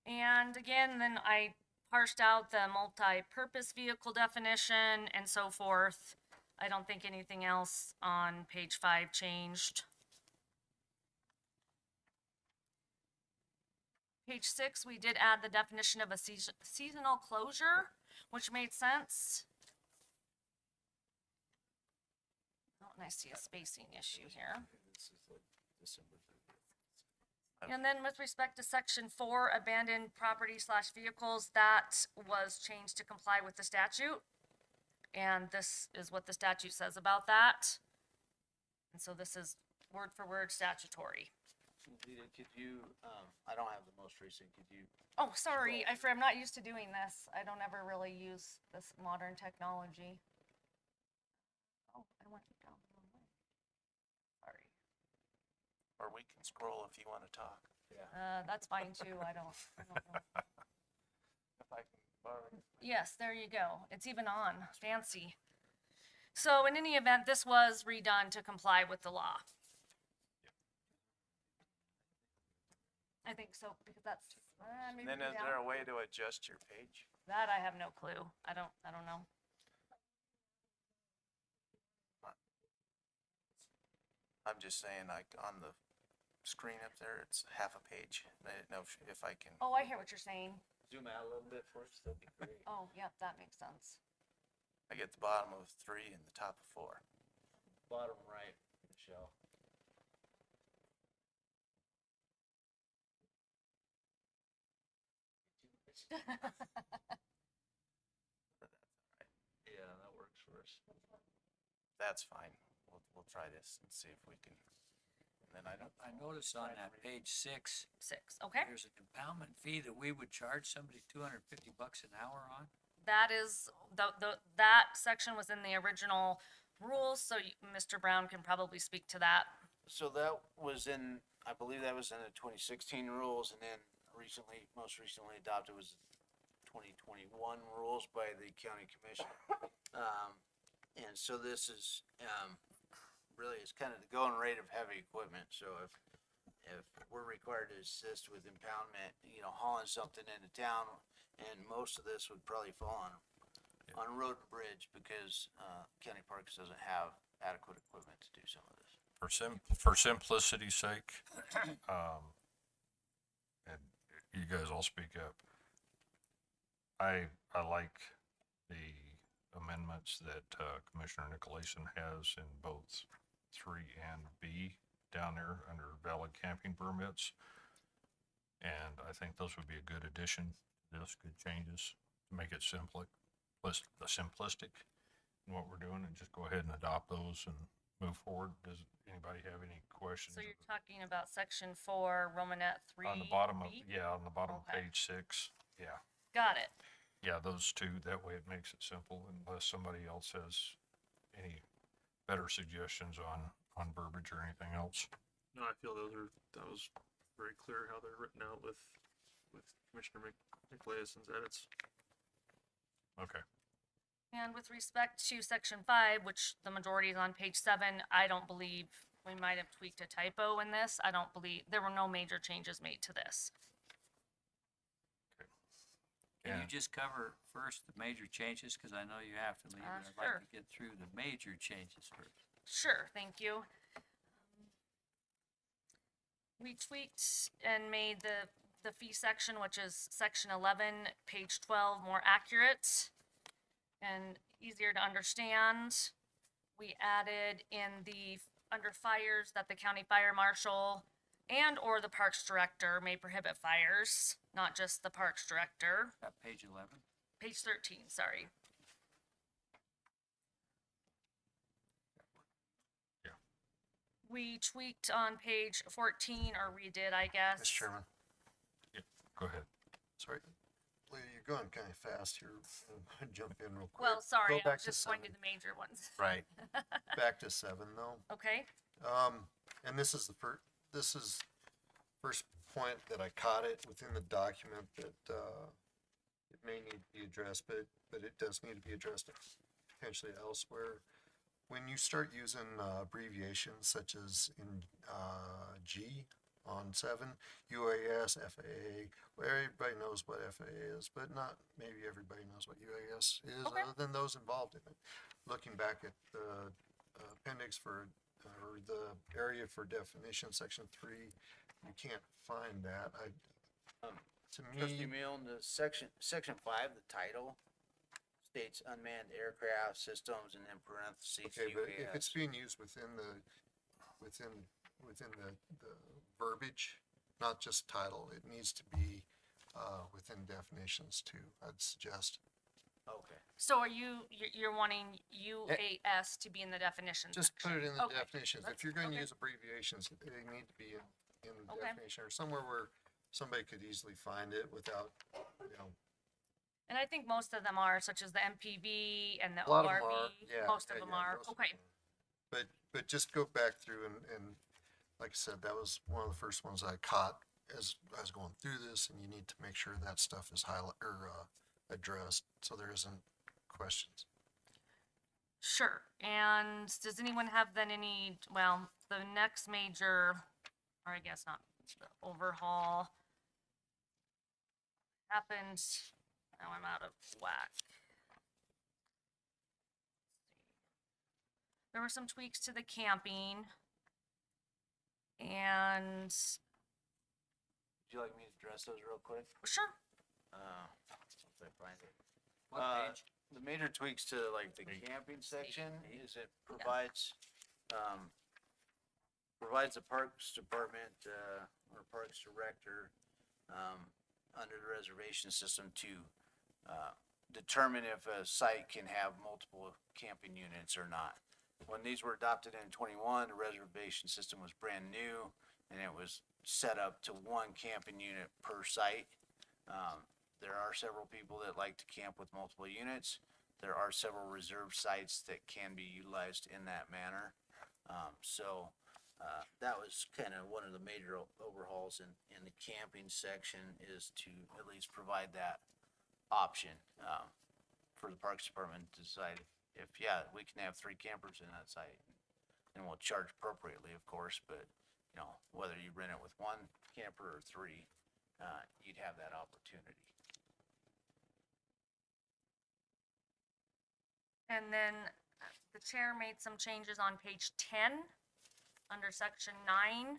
And again, then I parsed out the multi-purpose vehicle definition and so forth. I don't think anything else on page 5 changed. Page 6, we did add the definition of a seasonal closure, which made sense. Oh, and I see a spacing issue here. And then with respect to section 4, abandoned property / vehicles, that was changed to comply with the statute. And this is what the statute says about that. And so this is word for word statutory. Lita, could you, I don't have the most recent, could you? Oh, sorry, I'm not used to doing this. I don't ever really use this modern technology. Oh, I went down the wrong way. Sorry. Or we can scroll if you want to talk. That's fine too. I don't know. If I can borrow. Yes, there you go. It's even on. Fancy. So in any event, this was redone to comply with the law. I think so, because that's, maybe Then go is down. there a way to adjust your page? That I have no clue. I don't know. I'm just saying, like, on the screen up there, it's half a page. I didn't know if I can. Oh, I hear what you're saying. Zoom out a little bit for us, that'd be great. Oh, yep, that makes sense. I get the bottom of 3 and the top of 4. Bottom right, Michelle. Yeah, that works for us. That's fine. We'll try this and see if we can. And then I don't. I noticed on that page 6, 6, okay? there's an impoundment fee that we would charge somebody $250 an hour on. That is, that section was in the original rules, so Mr. Brown can probably speak to that. So that was in, I believe that was in the 2016 rules, and then most recently adopted was 2021 rules by the county commission. And so this is, really is kind of the going rate of heavy equipment. So if we're required to assist with impoundment, hauling something into town, and most of this would probably fall on road and bridge because, county parks doesn't have adequate equipment to do some of this. For simplicity's sake, and you guys all speak up. I like the amendments that Commissioner Nicolason has in both 3 and B down there under valid camping permits. And I think those would be a good addition. Those good changes to make it simplistic in what we're doing, and just go ahead and adopt those and move forward. Does anybody have any questions? So you're talking about section 4, Romanet 3? On the bottom of, B? on the bottom of Okay. page 6, yeah. Got it. Yeah, those two, that way it makes it simple unless somebody else has any better suggestions on verbiage or anything else. No, I feel that was very clear how they're written out with Commissioner McLeison's edits. Okay. And with respect to section 5, which the majority is on page 7, I don't believe, we might have tweaked a typo in this. I don't believe, there were no major changes made to this. Can you And- just cover first the major changes, because I know you have to leave, and I'd Sure. like to get through the major changes first. Sure, thank you. We tweaked and made the fee section, which is section 11, page 12, more accurate and easier to understand. We added in under fires that the county fire marshal and or the parks director may prohibit fires, not just the parks director. Got page 11. Page 13, sorry. we tweaked on page 14, or redid, I guess. Mr. Chairman, Go ahead. sorry. Lee, you're going kind of fast here. I'm gonna jump in real quick. Well, sorry, Go I back was to just going to 7. the major ones. Right. Back to 7 though. Okay, And this is first point that I caught it within the document that, it may need to be addressed, but it does need to be addressed potentially elsewhere. When you start using, abbreviations such as in, G on 7, UAS, FAA, well, everybody knows what FAA is, but not, maybe everybody knows what UAS is, Okay. other than those involved in it. Looking back at the appendix for, or the area for definition, section 3, you can't find that. To Trustee me, Milne, the section 5, the title states unmanned aircraft systems and then parentheses okay, but if it's UAS. being used within the verbiage, not just title, it needs to be, within definitions too, I'd suggest. Okay. so are you're wanting UAS to be in the definition Just put section? it in the Okay, definitions. If let's- you're gonna okay. use abbreviations, they need to be in the Okay. definition or somewhere where somebody could easily find it without, And I think most of them are, such as the MPV and the a lot of them ORV. are, yeah. Most yeah, of them yeah, are. most of Okay. them are. But just go back through and like I said, that was one of the first ones I caught as I was going through this, and you need to make sure that stuff is addressed, so there isn't questions. Sure. And does anyone have then any, well, the next major, or I guess not, the overhaul happened, now I'm out of whack. There were some tweaks to the camping. And, Would you like me to address those real quick? sure, If I find it. What page? The major tweaks to like the camping section is it provides the Parks Department, or Parks Director, under the reservation system to, determine if a site can have multiple camping units or not. When these were adopted in 21, the reservation system was brand new and it was set up to 1 camping unit per site. There are several people that like to camp with multiple units. There are several reserve sites that can be utilized in that manner. That was kind of one of the major overhauls in the camping section, is to at least provide that option, for the Parks Department to decide if, yeah, we can have 3 campers in that site. And we'll charge appropriately, of course, but, whether you rent it with 1 camper or 3, you'd have that opportunity. and then the chair made some changes on page 10, under section 9.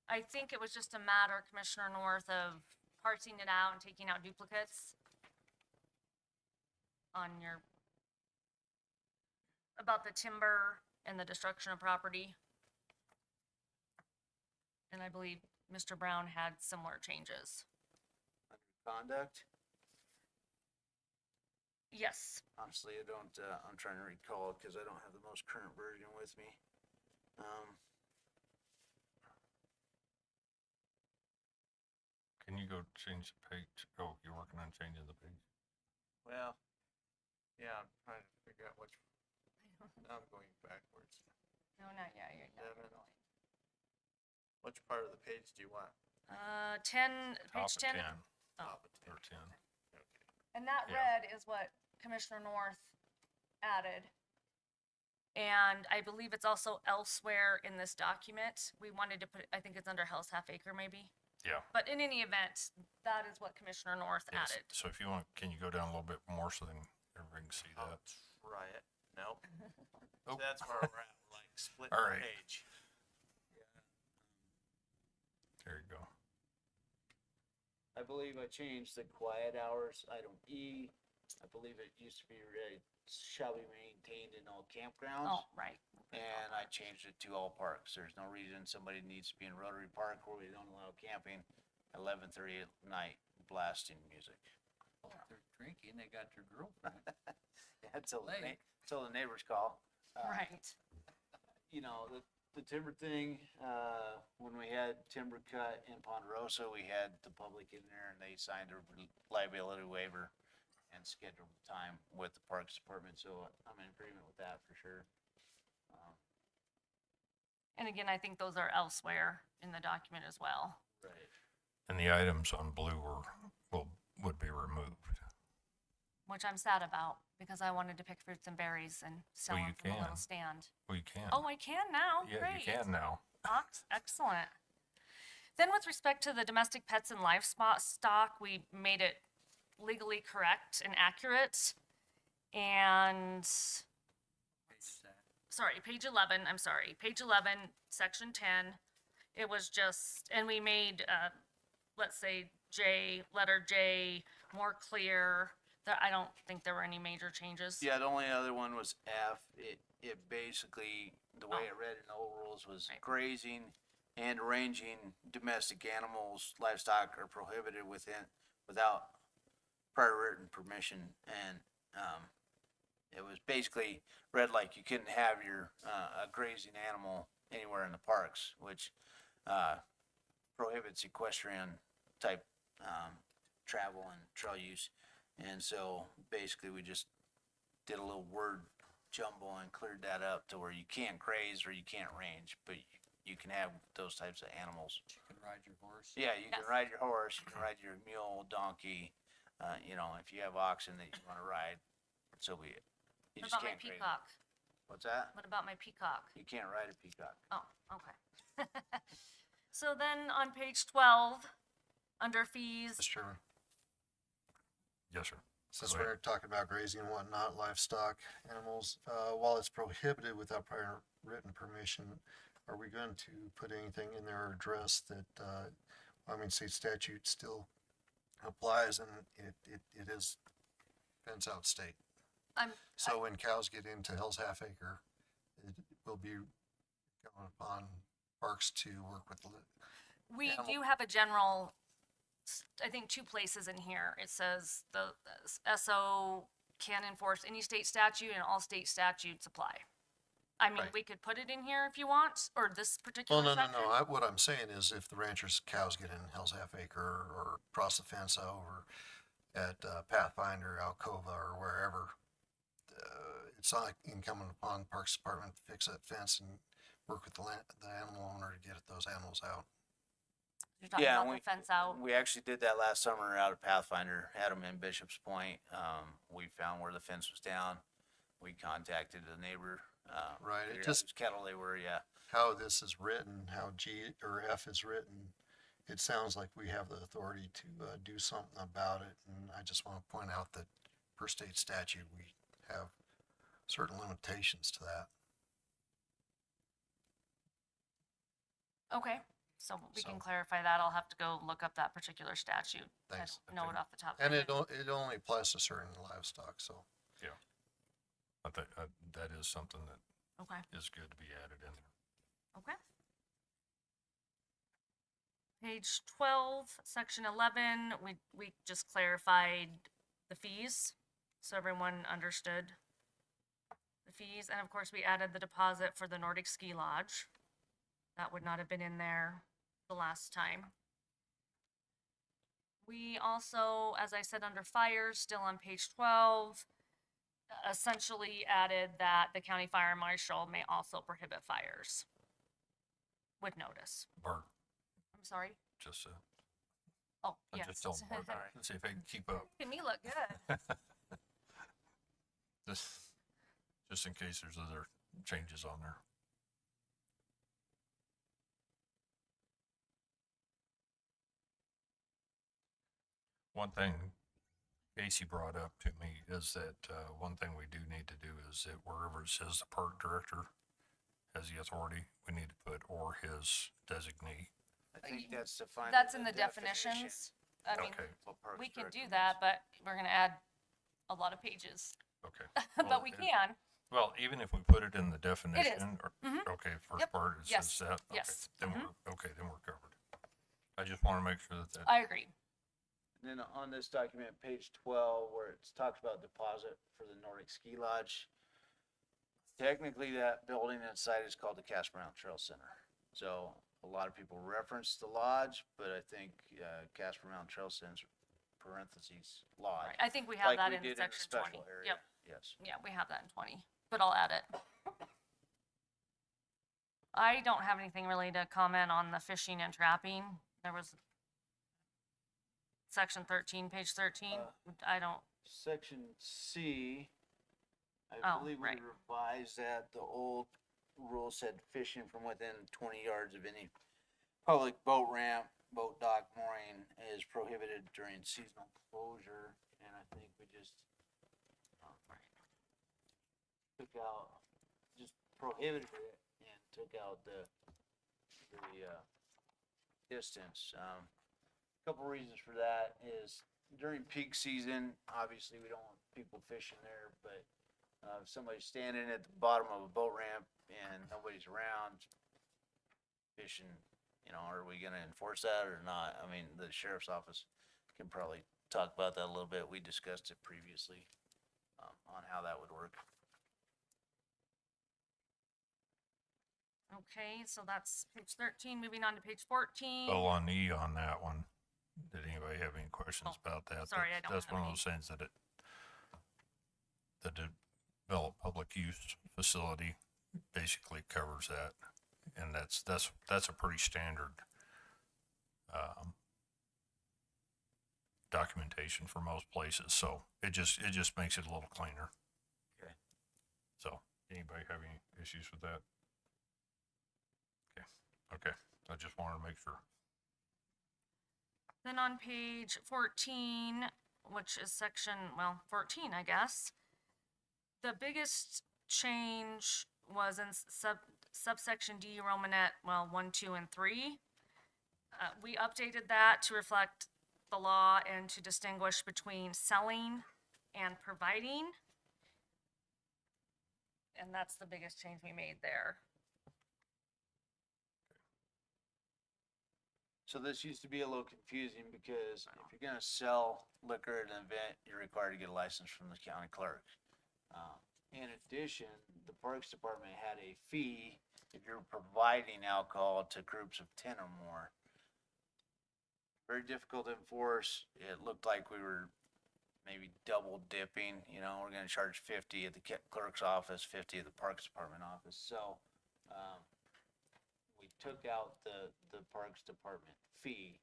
I think it was just a matter, Commissioner North, of parsing it out and taking out duplicates on your, about the timber and the destruction of property. And I believe Mr. Brown had similar changes. Conduct, Yes, honestly, I don't, I'm trying to recall because I don't have the most current version with me. Can you go change the page? Oh, you're working on changing the page. Well, yeah, I'm trying to figure out which, now I'm going backwards. no, not yet, you're not Seven. going. Which part of the page do you want? 10, Top page of 10. 10 Oh. Top of 10. or 10. Okay. And that Yeah. red is what Commissioner North added. And I believe it's also elsewhere in this document. We wanted to put, I think it's under Hell's Half Acre maybe. Yeah. But in any event, that is what Commissioner North Yes. added. So if you want, can you go down a little bit more so then everybody can see I'll that? try it. Nope. Oh. So that's where we're at, we're like splitting All the right. page. There you go. I believe I changed the quiet hours, item E. I believe it used to be read, shall be maintained in all campgrounds. Oh, right. And I changed it to all parks. There's no reason somebody needs to be in Rotary Park where we don't allow camping at 11:30 at night blasting music. Oh, if they're drinking, they got their girlfriend. Until Late. the neighbors call. Right. You know, the timber thing, when we had timber cut in Ponderosa, we had the public in there and they signed a liability waiver and scheduled time with the Parks Department, so I'm in agreement with that for sure. And again, I think those are elsewhere in the document as well. Right. And the items on blue would be removed. Which I'm sad about because I wanted to pick fruits and berries and sell Well, them you from the little can. stand. Well, you can. Oh, I can now. Yeah, Great. you can now. Excellent. Then with respect to the domestic pets and livestock, we made it legally correct and accurate. And page 11, I'm sorry, page 11, section 10. It was just, and we made, let's say letter J, more clear. I don't think there were any major changes. Yeah, the only other one was F. It basically, the way it read in the old rules was Right. grazing and ranging domestic animals, livestock are prohibited without prior written permission. And, it was basically read like you couldn't have your, a grazing animal anywhere in the parks, which, prohibits equestrian type, travel and trail use. And so basically we just did a little word jumble and cleared that up to where you can't graze or you can't range, but you can have those types of animals. You can ride your horse. Yeah, you can Yes. ride your horse, you can ride your mule, donkey, you know, if you have oxen that you wanna ride, so be it. You What just about my can't graze. peacock? What's that? What about my peacock? You can't ride a peacock. Oh, okay. So then on page 12, under fees, Mr. Chairman, Yes, sir. since Go ahead. we're talking about grazing and whatnot, livestock animals, while it's prohibited without prior written permission, are we going to put anything in there or address that, state statute still applies and it is fence out state? So when cows get into Hell's Half Acre, it will be going upon parks to work with the we animal- do have a general, I think 2 places in here. It says the SO can enforce any state statute and all state statutes apply. I mean, Right. we could put it in here if you want, or this particular Well, no, section. what I'm saying is if the rancher's cows get in Hell's Half Acre or across the fence over at Pathfinder, Alcova, or wherever, it's not incumbent upon Parks Department to fix that fence and work with the animal owner to get those animals out. You're talking Yeah, about the fence out. We actually did that last summer out at Pathfinder, had them in Bishop's Point. We found where the fence was down. We contacted the neighbor, Right, it figured out just- whose cattle they were, yeah. How this is written, how G or F is written, it sounds like we have the authority to do something about it. And I just want to point out that per state statute, we have certain limitations to that. Okay, so we So- can clarify that. I'll have to go look up that particular statute. Thanks. I don't know it off the top of And my it head. it only applies to certain livestock, so. I think that is something that Okay, is good to be added in there. okay. Page 12, section 11, we just clarified the fees, so everyone understood the fees. And of course, we added the deposit for the Nordic Ski Lodge. That would not have been in there the last time. We also, as I said, under fires, still on page 12, essentially added that the county fire marshal may also prohibit fires with notice. Bart, I'm sorry? just, Oh, I yes. just told Bart, let's see if I can keep up. Making me look good. Just in case there's other changes on there. One thing Casey brought up to me is that, one thing we do need to do is that wherever it says the park director has the authority, we need to put or his designee. I think that's defined. That's in the definitions. I mean, Okay, we can do that, but we're gonna add a lot of pages. okay. But Well, we it- can. Well, even if we put it in the definition, or, Mhm. okay, first Yep. part, it Yes. says that, okay, Yes. then Mhm. then we're covered. I just wanna make sure that I agree. And then on this document, page 12, where it talks about deposit for the Nordic Ski Lodge, I Technically, that building inside is called the Casper Mountain Trail Center. So a lot of people reference the lodge, but I think Casper Mountain Trail Center, parentheses, lodge. Right, I think we have like that we in did section the 20. special area. Yep, Yes. yeah, we have that in 20, but I'll add it. I don't have anything really to comment on the fishing and trapping. There was section 13, page 13. I don't, Section C, I Oh, believe we right. revised that. The old rule said fishing from within 20 yards of any public boat ramp, boat dock, mooring is prohibited during seasonal closure. And I think we just took out, just prohibited it and took out the distance. Couple reasons for that is during peak season, obviously we don't want people fishing there, but if somebody's standing at the bottom of a boat ramp and nobody's around fishing, you know, are we gonna enforce that or not? I mean, the sheriff's office can probably talk about that a little bit. We discussed it previously, on how that would work. okay, so that's page 13. Moving on to page 14. Oh, on E on that one, did anybody have any questions Oh, about that? sorry, I don't That's have one of any. those things that the developed public use facility basically covers that. And that's a pretty standard, documentation for most places, so it just makes it a little cleaner. Okay. So, anybody have any issues with that? Okay, I just wanted to make sure. Then on page 14, which is section, well, 14, I guess, the biggest change was in subsection D, Romanet, well, 1, 2, and 3. We updated that to reflect the law and to distinguish between selling and providing. And that's the biggest change we made there. So this used to be a little confusing because if you're gonna sell liquor at an event, you're required to get a license from the county clerk. In addition, the Parks Department had a fee if you're providing alcohol to groups of 10 or more. Very difficult to enforce. It looked like we were maybe double dipping, you know, we're gonna charge 50 at the clerk's office, 50 at the Parks Department office. So, we took out the Parks Department fee,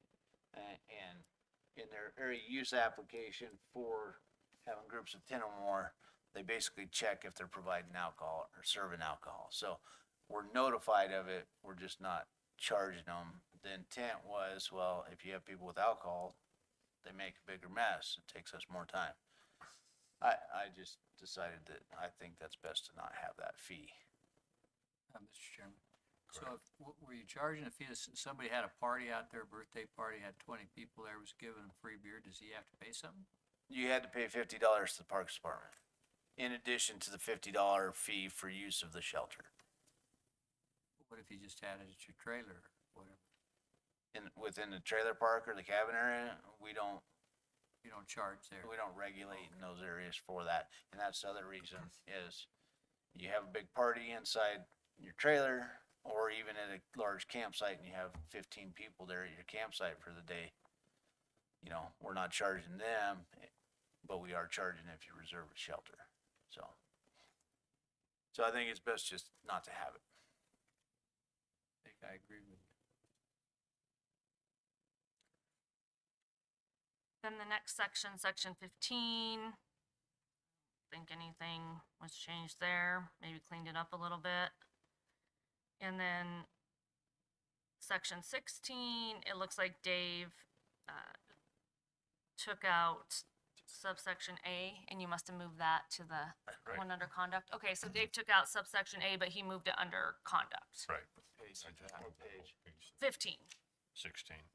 and in their area use application for having groups of 10 or more, they basically check if they're providing alcohol or serving alcohol. So we're notified of it, we're just not charging them. The intent was, well, if you have people with alcohol, they make a bigger mess, it takes us more time. I just decided that I think that's best to not have that fee. Mr. Chairman. So if, were you charging a fee, if somebody had a party out there, birthday party, had 20 people there, was giving them free beer, does he have to pay something? You had to pay $50 to the Parks Department, in addition to the $50 fee for use of the shelter. What if you just had it at your trailer, or whatever? Within the trailer park or the cabin area, we don't Charge there? regulate in those areas for that. And that's the other reason is you have a big party inside your trailer or even at a large campsite and you have 15 people there at your campsite for the day. You know, we're not charging them, but we are charging if you reserve a shelter. So I think it's best just not to have it. I think I agree with you. Then the next section, section 15. Think anything was changed there, maybe cleaned it up a little bit. And then section 16, it looks like Dave took out subsection A, and you must have moved that to the Right. one under conduct. Okay, so Dave took out subsection A, but he moved it under conduct. Right. Page, I just moved that page. whole page. 15. 16.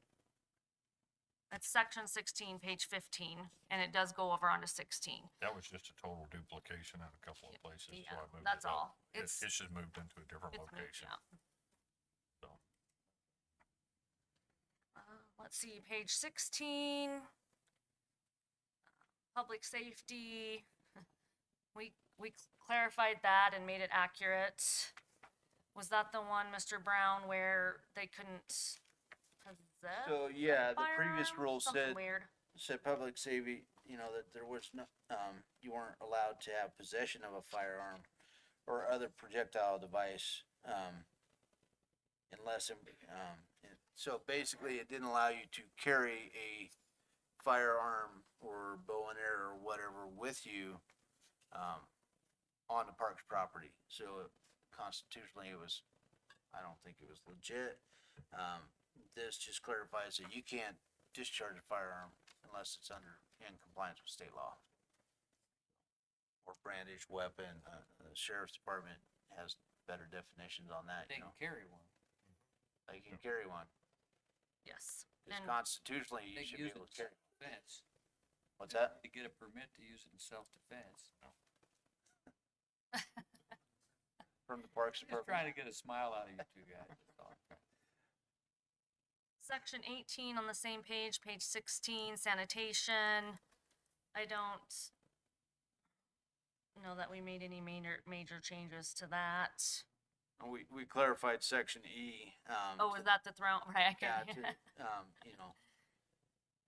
That's section 16, page 15, and it does go over onto 16. That was just a total duplication in a couple of places, so Yeah, I moved that's it up. all. It It's- just moved into a different It's moved, location, yeah. so. Let's see, page 16. Public safety. We clarified that and made it accurate. Was that the one, Mr. Brown, where they couldn't possess? So, a yeah, the previous firearm? rule Something said, weird. public safety, that there was no, you weren't allowed to have possession of a firearm or other projectile device, unless, so basically it didn't allow you to carry a firearm or bow and arrow or whatever with you, on the park's property. So constitutionally, I don't think it was legit. This just clarifies that you can't discharge a firearm unless it's in compliance with state law. Or brandish weapon, the sheriff's department has better definitions on that, They can carry one. They can carry one. Yes. Because And constitutionally, you They should can be use able it to in carry. self-defense. What's that? To get a permit to use it in self-defense. From the Parks Just Department? trying to get a smile out of you two guys. that's all. Section 18 on the same page, page 16, sanitation. I don't know that we made any major changes to that. We clarified section E. Oh, to- is that the throne? Right, Yeah, okay.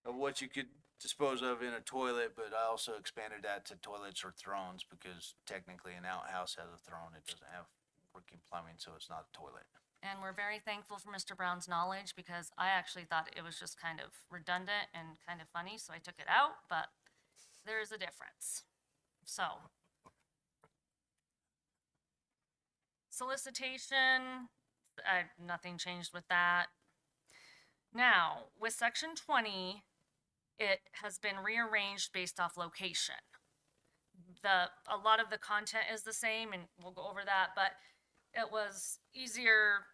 of what you could dispose of in a toilet, but I also expanded that to toilets or thrones because technically an outhouse has a throne. It doesn't have working plumbing, so it's not a toilet. And we're very thankful for Mr. Brown's knowledge because I actually thought it was just kind of redundant and kind of funny, so I took it out, but there is a difference. So. Solicitation, nothing changed with that. Now, with section 20, it has been rearranged based off location. A lot of the content is the same, and we'll go over that, but it was easier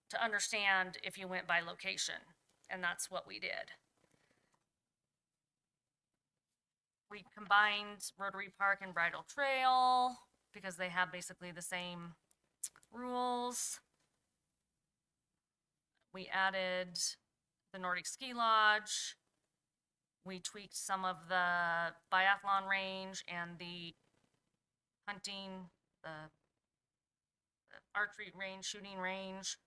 to understand if you went by location, and that's what we did. We combined Rotary Park and Bridle Trail because they have basically the same rules. We added the Nordic Ski Lodge. We tweaked some of the biathlon range and the hunting, the archery range, shooting range.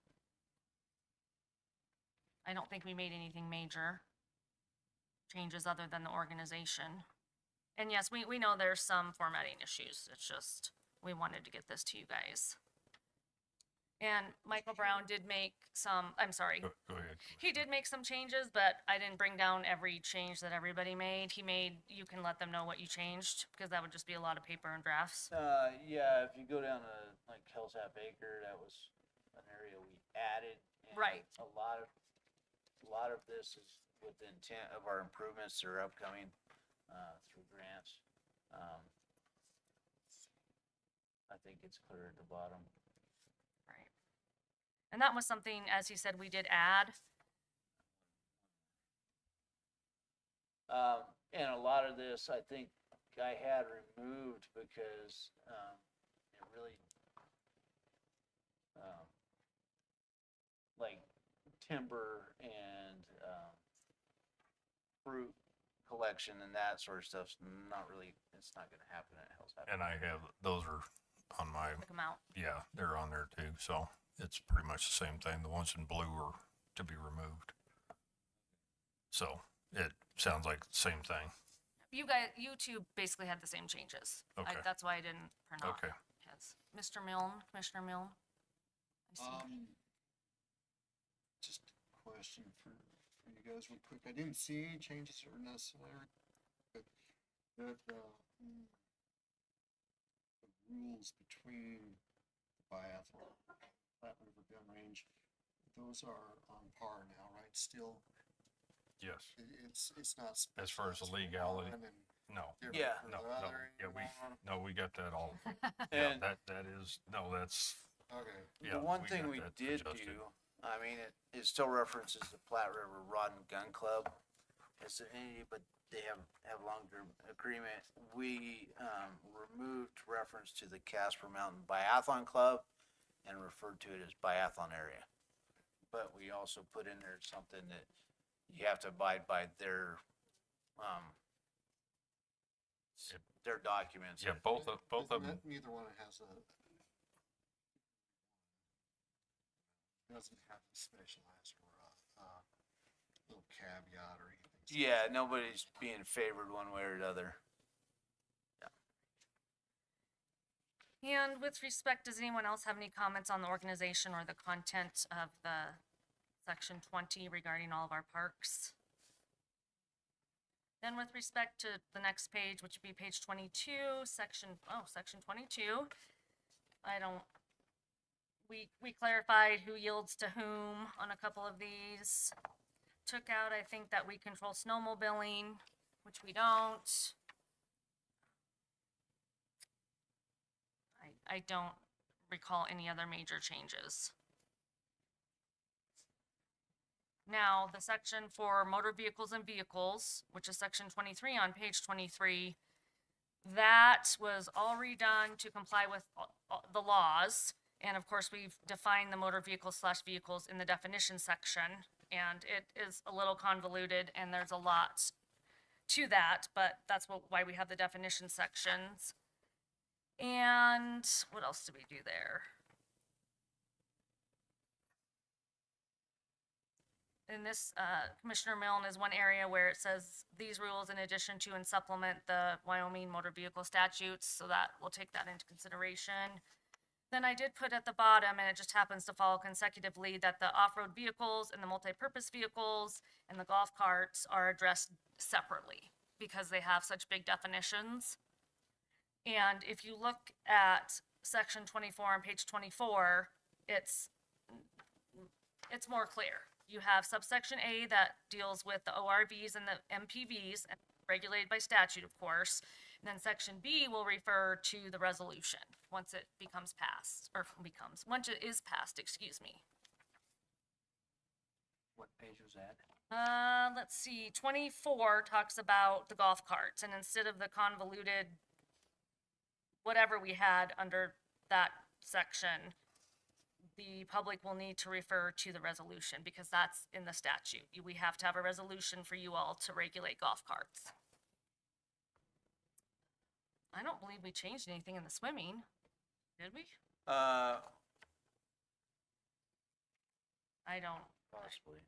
I don't think we made anything major changes other than the organization. And yes, we know there's some formatting issues. It's just, we wanted to get this to you guys. And Michael Brown did make some, I'm sorry. Go ahead. He did make some changes, but I didn't bring down every change that everybody made. You can let them know what you changed, because that would just be a lot of paper and drafts. Yeah, if you go down to like Hell's Half Acre, that was an area we added. And Right. A lot of this is with the intent of our improvements that are upcoming, through grants. I think it's clear at the bottom. Right. And that was something, as he said, we did add. And a lot of this, I think I had removed because, it really, like timber and, fruit collection and that sort of stuff's not really, it's not gonna happen at Hell's Half. And I have, those are on my, Took them out. yeah, they're on there too, so it's pretty much the same thing. The ones in blue are to be removed. So it sounds like the same thing. You two basically had the same changes. Okay. That's why I didn't print off Okay. his. Mr. Milne, Commissioner Milne? I see. Just a question for you guys real quick. I didn't see any changes that were necessary, but the rules between the biathlon, Platte River Gun Range, those are on par now, right? Still, Yes. it's not. As far as the special legality, one and no. different Yeah. for No, the no, other yeah, anymore. we got that all. Yeah, And that is, no, that's, Okay. yeah. the one we thing got we that did adjusted. do, I mean, it still references the Platte River Rod and Gun Club as an entity, but they have longer agreement. We, removed reference to the Casper Mountain Biathlon Club and referred to it as Biathlon Area. But we also put in there something that you have to abide by their, their documents. Yeah, both of them. Neither one has a. Doesn't have a specialized or a little caveat or anything. Yeah, nobody's being favored one way or the other. And with respect, does anyone else have any comments on the organization or the content of the section 20 regarding all of our parks? Then with respect to the next page, which would be page 22, section 22, we clarified who yields to whom on a couple of these. Took out, I think, that we control snowmobiling, which we don't. I don't recall any other major changes. Now, the section for motor vehicles and vehicles, which is section 23 on page 23, that was all redone to comply with the laws. And of course, we've defined the motor vehicles / vehicles in the definition section. And it is a little convoluted and there's a lot to that, but that's why we have the definition sections. And what else did we do there? In this, Commissioner Milne is one area where it says these rules in addition to and supplement the Wyoming motor vehicle statutes, so that we'll take that into consideration. Then I did put at the bottom, and it just happens to follow consecutively, that the off-road vehicles and the multi-purpose vehicles and the golf carts are addressed separately because they have such big definitions. And if you look at section 24 on page 24, it's more clear. You have subsection A that deals with the ORVs and the MPVs, regulated by statute, of course. And then section B will refer to the resolution once it becomes passed, once it is passed, excuse me. What page was that? Let's see, 24 talks about the golf carts, and instead of the convoluted whatever we had under that section, the public will need to refer to the resolution because that's in the statute. We have to have a resolution for you all to regulate golf carts. I don't believe we changed anything in the swimming, did we? Uh, I don't. possibly.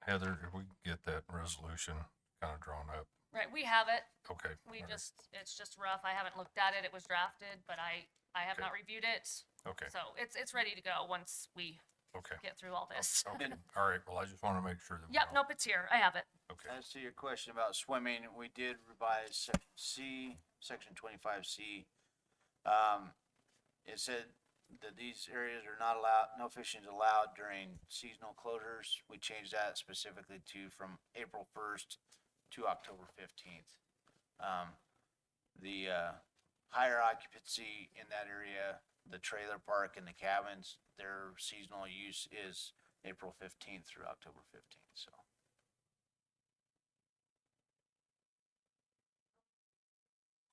Heather, if we get that resolution kind of drawn up. Right, we have it. Okay. We all right, it's just rough. I haven't looked at it. It was drafted, but I have Okay. not reviewed it. Okay. So it's ready to go once we Okay. get through all this. Okay. All right. Well, I just want to make sure that. Yep, we're all- nope, it's here. I have it. Okay. As to your question about swimming, we did revise section 25C. It said that these areas are not allowed, no fishing is allowed during seasonal closures. We changed that specifically to from April 1st to October 15th. The higher occupancy in that area, the trailer park and the cabins, their seasonal use is April 15th through October 15th, so.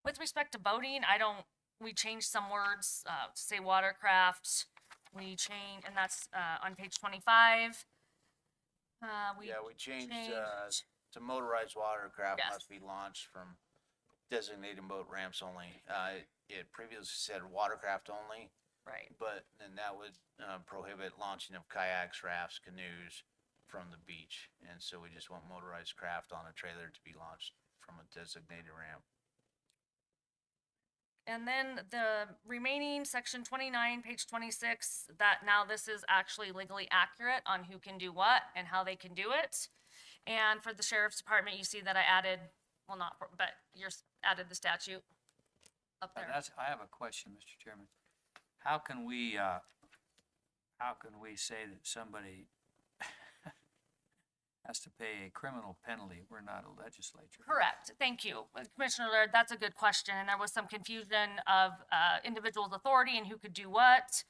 With respect to boating, we changed some words, to say watercraft. We changed, and that's, on page 25. Yeah, we changed, to motorized watercraft Yes. must be launched from designated boat ramps only. It previously said watercraft only, Right. but then that would, prohibit launching of kayaks, rafts, canoes from the beach. And so we just want motorized craft on a trailer to be launched from a designated ramp. And then the remaining section 29, page 26, that now this is actually legally accurate on who can do what and how they can do it. And for the sheriff's department, you see that I added, well, not, but added the statute up there. I have a question, Mr. Chairman. How can we say that somebody has to pay a criminal penalty? We're not a legislature. Correct, thank you. Commissioner Laird, that's a good question, and there was some confusion of individuals' authority and who could do what.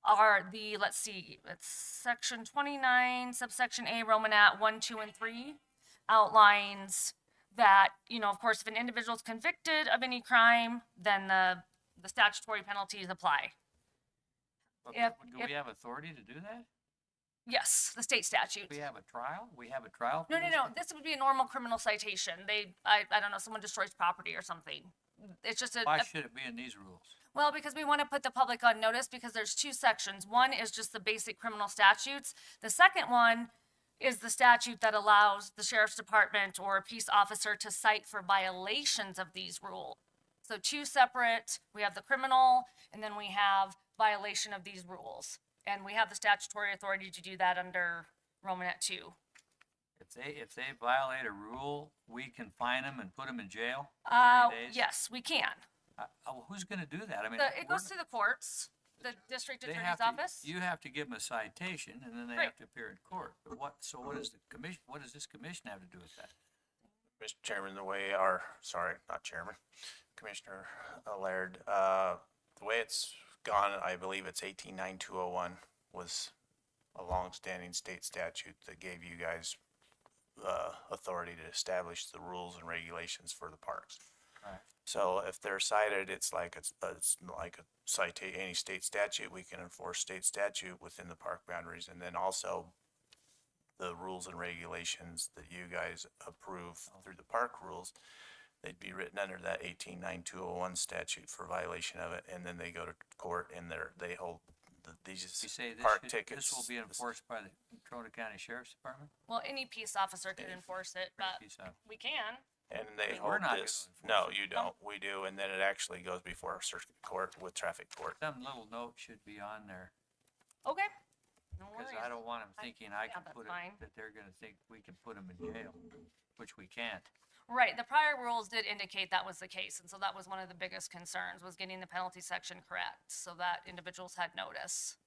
Let's see, it's section 29, subsection A, Romanat 1, 2, and 3 outlines that, of course, if an individual is convicted of any crime, then the statutory penalties apply. But If- do we have authority to do that? Yes, the state statute. We have a trial? We have a trial? for No, no, this no, thing? this would be a normal criminal citation. I don't know, someone destroys property or something. It's just Why should it be in these rules? well, because we want to put the public on notice because there's two sections. One is just the basic criminal statutes. The second one is the statute that allows the sheriff's department or a peace officer to cite for violations of these rules. So two separate, we have the criminal and then we have violation of these rules. And we have the statutory authority to do that under Romanet 2. If they violate a rule, we can fine them and put them in jail? for 30 days? Yes, we can. Who's gonna do that? I mean, It we're goes through the courts, the district they attorney's have to, office. you have to give them a citation and then they Right. have to appear in court. But what does the commission, what does this commission have to do with that? Mr. Chairman, not Chairman, Commissioner Laird, the way it's gone, I believe it's 189201 was a long-standing state statute that gave you guys authority to establish the rules and regulations for the parks. Right. So if they're cited, it's like any state statute, we can enforce state statute within the park boundaries. And then also the rules and regulations that you guys approve through the park rules, they'd be written under that 189201 statute for violation of it. And then they go to court and they hold You these say park this tickets. will be enforced by the Trona County Sheriff's Department? Well, any peace officer could enforce it, but Peace out. we can. And they But we're hold not gonna this. enforce No, it. you don't. We do. And then it actually goes before our circuit court with traffic court. Some little note should be on there, Okay. No because worries. I don't want them thinking I yeah, can that's put fine. it, that they're gonna think we can put them in jail, which we can't. Right, the prior rules did indicate that was the case, and so that was one of the biggest concerns, was getting the penalty section correct, so that individuals had notice.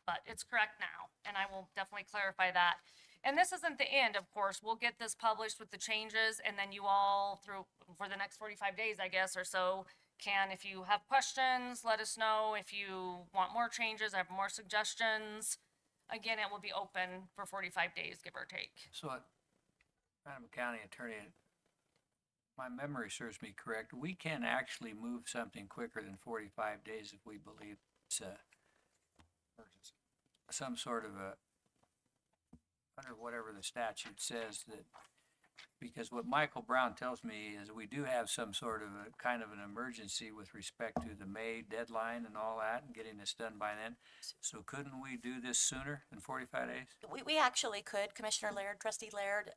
But it's correct now, and I will definitely clarify that. And this isn't the end, of course, we'll get this published with the changes, and then you all for the next 45 days, I guess, or so, can, if you have questions, let us know. If you want more changes, have more suggestions, again, it will be open for 45 days, give or take. So, Madam County Attorney, my memory serves me correct, we can actually move something quicker than 45 days if we believe it's some sort of under whatever the statute says that, because what Michael Brown tells me is we do have some sort of a kind of an emergency with respect to the May deadline and all that, and getting this done by then. So couldn't we do this sooner than 45 days? We actually could, Commissioner Laird, Trustee Laird.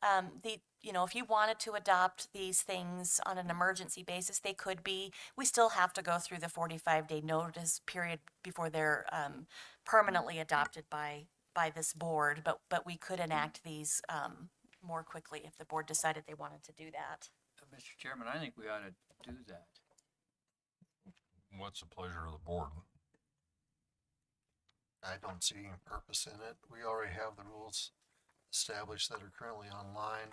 If you wanted to adopt these things on an emergency basis, they could be. We still have to go through the 45-day notice period before they're permanently adopted by this board, but we could enact these more quickly if the board decided they wanted to do that. Mr. Chairman, I think we ought to do that. What's the pleasure of the board? I don't see any purpose in it. We already have the rules established that are currently online.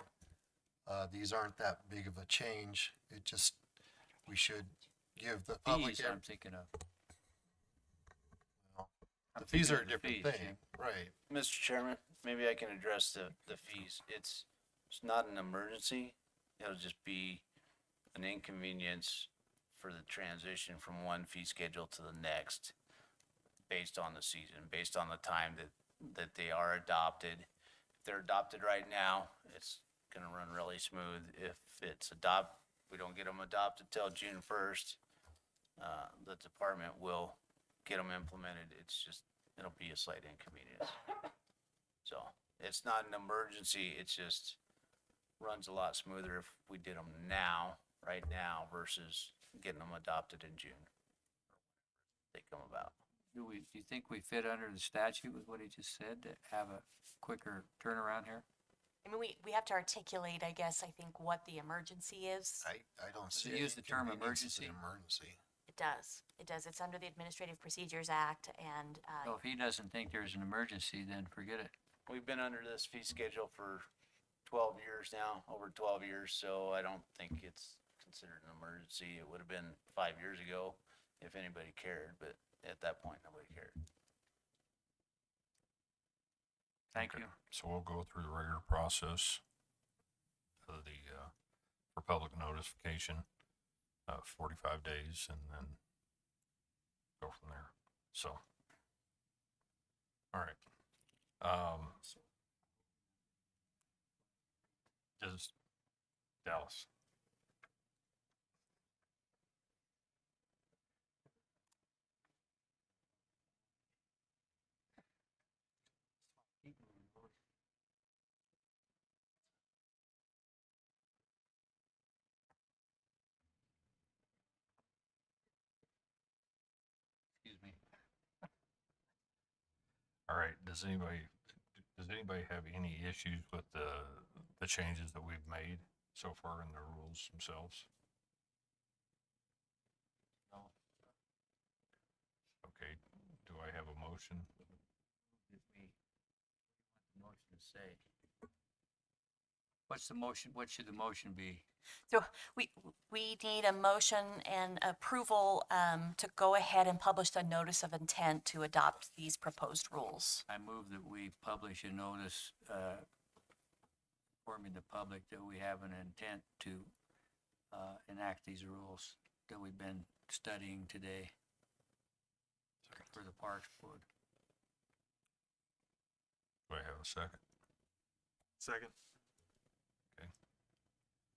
These aren't that big of a change. We should give the public. Fees I'm thinking of. I'm The fees thinking are a of the different fees, thing, right? Mr. Chairman, maybe I can address the fees. It's not an emergency. It'll just be an inconvenience for the transition from one fee schedule to the next based on the season, based on the time that they are adopted. If they're adopted right now, it's gonna run really smooth. If we don't get them adopted till June 1st, the department will get them implemented. It'll be a slight inconvenience. So it's not an emergency. It's just runs a lot smoother if we did them right now versus getting them adopted in June. They come about. Do you think we fit under the statute with what he just said to have a quicker turnaround here? I mean, we have to articulate, I guess, I think, what the emergency is. I don't Does see. it use the term inconvenience as an emergency? Emergency. It does. It does. It's under the Administrative Procedures Act, and So if he doesn't think there's an emergency, then forget it. We've been under this fee schedule for 12 years now, over 12 years, so I don't think it's considered an emergency. It would have been 5 years ago if anybody cared, but at that point, nobody cared. Thank Okay, you. So we'll go through the regular process of for public notification, 45 days, and then go from there. So, all right. Does Dallas? Excuse me. All right, does anybody have any issues with the changes that we've made so far in the rules themselves? No. Okay, do I have a motion? If we, what do you want the motion to say? What's the motion, what should the motion be? So we need a motion and approval to go ahead and publish the notice of intent to adopt these proposed rules. I move that we publish a notice, informing the public that we have an intent to, enact these rules that we've been studying today for the Parks Board. Do I have a second? Second.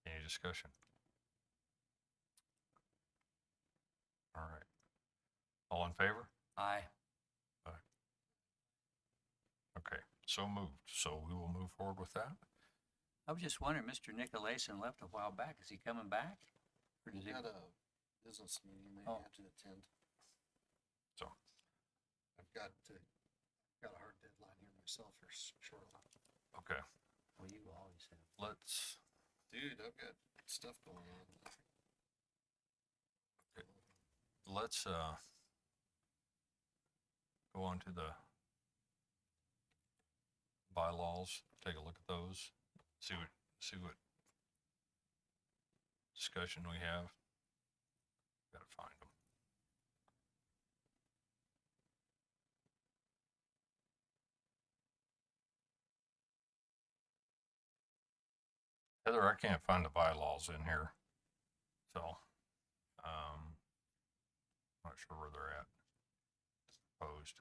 Any discussion? All right. All in favor? Aye. Okay, so moved. So we will move forward with that. I was just wondering, Mr. Nicolason left a while back. Is he coming back? Or does he? Got a business meeting they Oh. have to attend. So, I've got a hard deadline here myself here shortly. okay, Well, you always have. let's, Dude, I've got stuff going on. let's, go on to the bylaws, take a look at those, see what discussion we have. Gotta find them. Heather, I can't find the bylaws in here, so, not sure where they're at. Posed.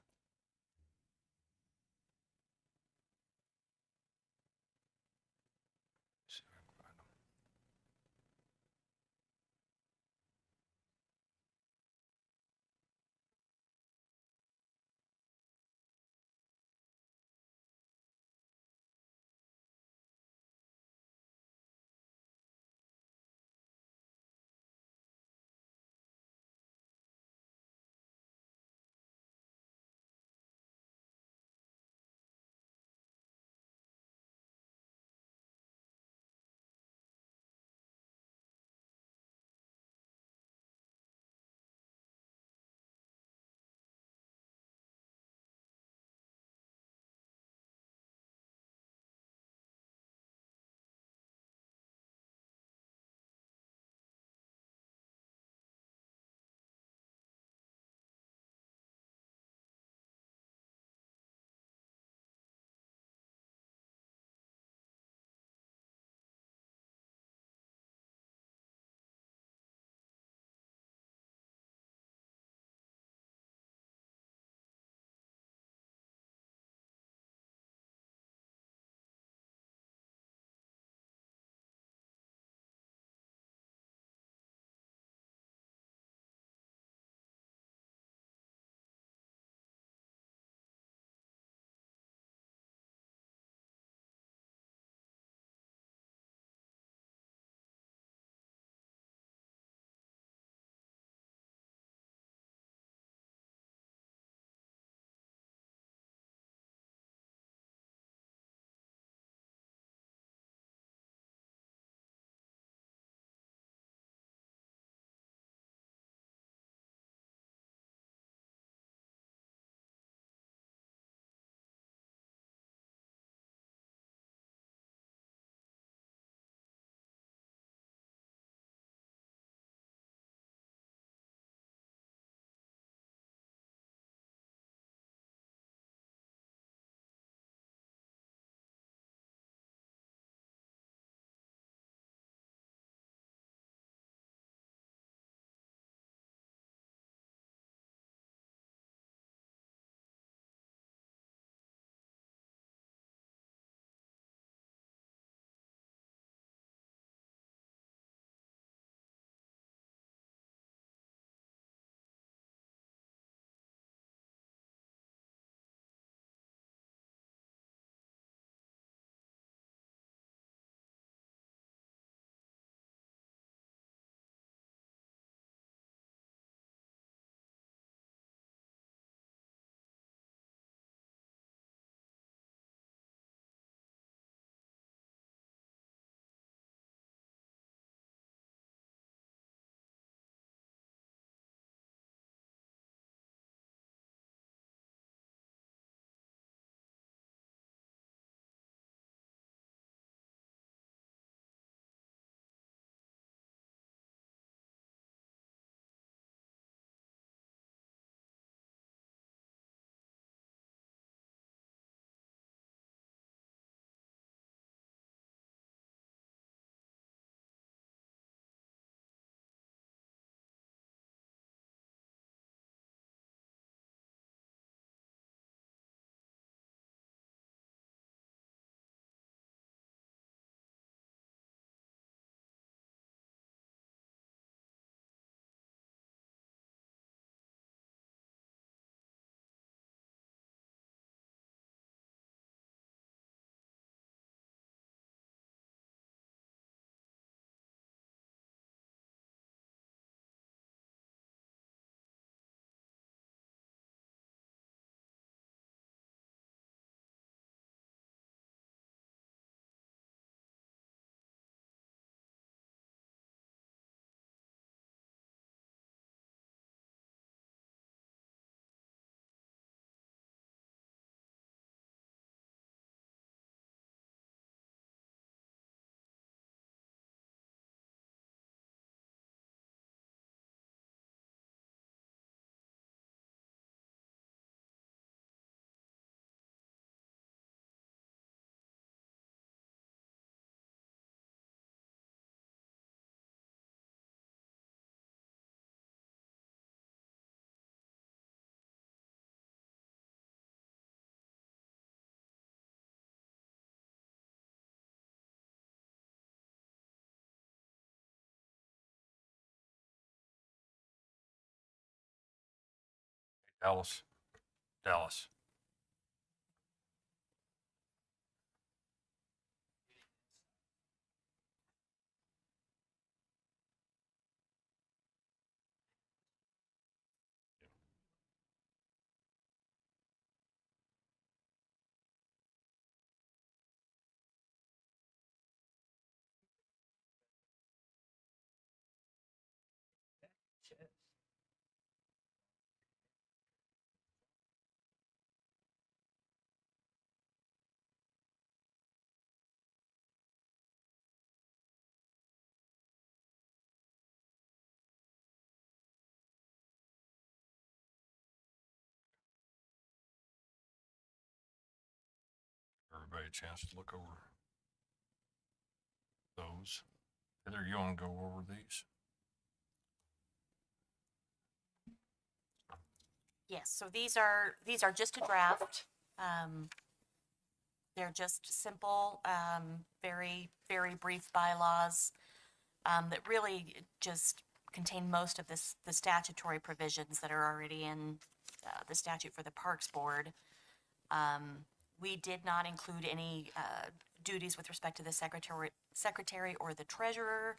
Dallas. Dallas. Everybody a chance to look over those. Heather, you want to go over these? Yes, so these are just a draft. Um, they're just simple, very, very brief bylaws, that really just contain most of the statutory provisions that are already in, the statute for the Parks Board. We did not include any, duties with respect to the secretary or the treasurer,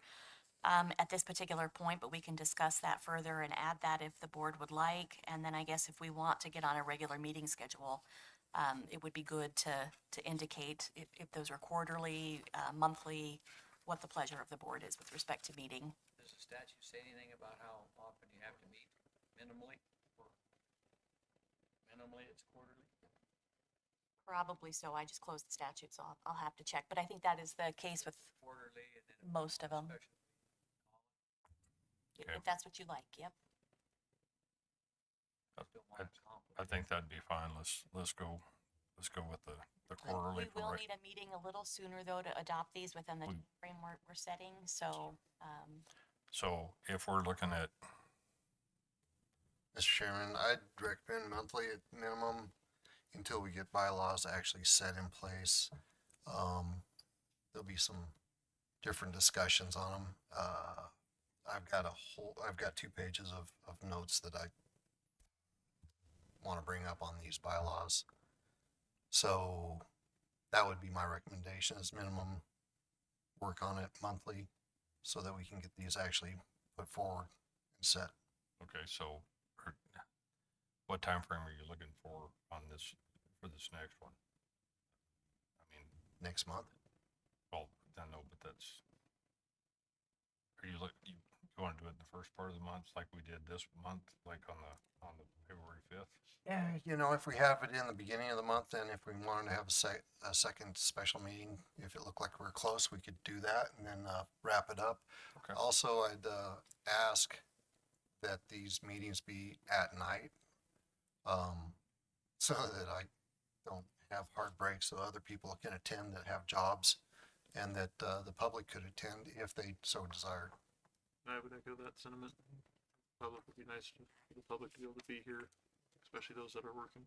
at this particular point, but we can discuss that further and add that if the board would like. And then I guess if we want to get on a regular meeting schedule, it would be good to indicate if those are quarterly, monthly, what the pleasure of the board is with respect to meeting. Does the statute say anything about how often you have to meet minimally? Minimally, it's quarterly? Probably so. I just closed the statute, so I'll have to check. But I think that is the case with Quarterly and then. most of them, Special. Okay. if that's what you like, yep. Still want it accomplished. I think that'd be fine. Let's go with the quarterly. We will need a meeting a little sooner, though, to adopt these within the framework we're setting, so, So if we're looking at, Mr. Chairman, I'd recommend monthly at minimum until we get bylaws actually set in place. There'll be some different discussions on them. I've got 2 pages of notes that I want to bring up on these bylaws. So that would be my recommendation, is minimum work on it monthly so that we can get these actually put forward and set. okay, so what time frame are you looking for on this, for this next one? I mean, Next month. well, I know, but that's, are you want to do it in the first part of the month like we did this month, like on the February 5th? Yeah, if we have it in the beginning of the month, then if we wanted to have a second special meeting, if it looked like we were close, we could do that and then wrap it up. Okay. Also, I'd ask that these meetings be at night, so that I don't have hard breaks, so other people can attend that have jobs, and that the public could attend if they so desired. I would echo that sentiment. Public would be nice for the public to be able to be here, especially those that are working.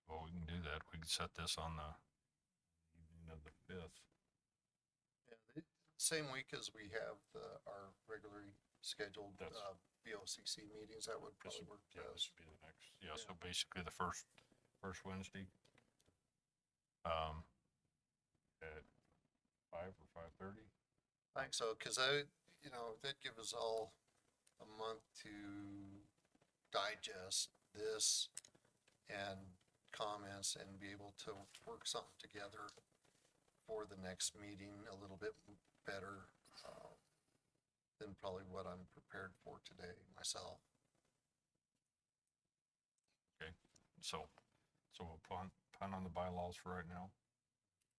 Well, we can do that. We can set this on the evening of the 5th. Yeah, same week as we have our regularly scheduled That's- BOCC meetings, that would This probably would, work yeah, this best. would be the next, yeah, so basically the first Wednesday, at 5 or 5:30. I think so, because that gives us all a month to digest this and comments and be able to work something together for the next meeting a little bit better than probably what I'm prepared for today myself. So we'll punt on the bylaws for right now.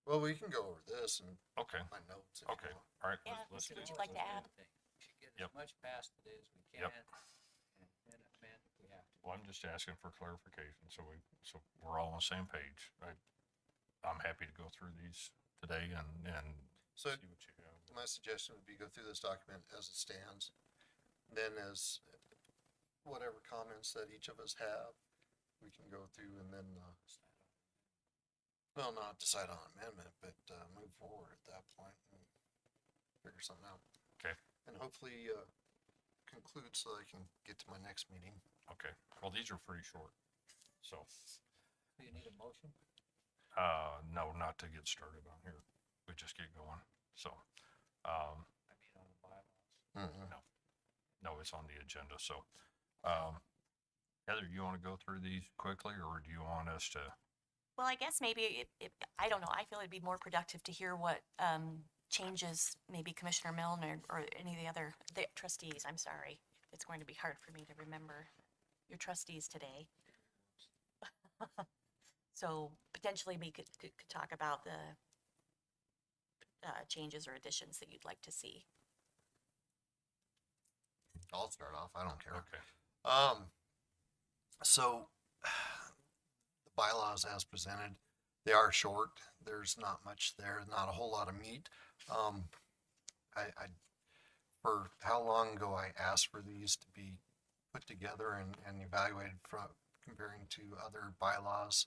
Well, we can go over this and Okay, my notes. if you okay, want. all right, Yeah, let's Mr. do Would it. you like to add? We should get Yep. as much past today as we can. Yep. And amend if we have to. Well, I'm just asking for clarification, so we're all on the same page. I'm happy to go through these today and So see what you have. my suggestion would be go through this document as it stands. Then as whatever comments that each of us have, we can go through and then, well, not decide on amendment, but move forward at that point and figure something out. Okay. and hopefully, conclude so I can get to my next meeting. Okay, well, these are pretty short, so, Do you need a motion? no, not to get started on here. We just get going, so, I mean, on the bylaws. Mm-mm. no, it's on the agenda, so, Heather, you wanna go through these quickly, or do you want us to? Well, I guess maybe I don't know, I feel it'd be more productive to hear what, changes maybe Commissioner Milne or any of the trustees, I'm sorry. It's going to be hard for me to remember your trustees today. So potentially we could talk about the, changes or additions that you'd like to see. I'll start off. I don't care. Okay, So the bylaws as presented, they are short. There's not much there, not a whole lot of meat. I for how long ago I asked for these to be put together and evaluated from comparing to other bylaws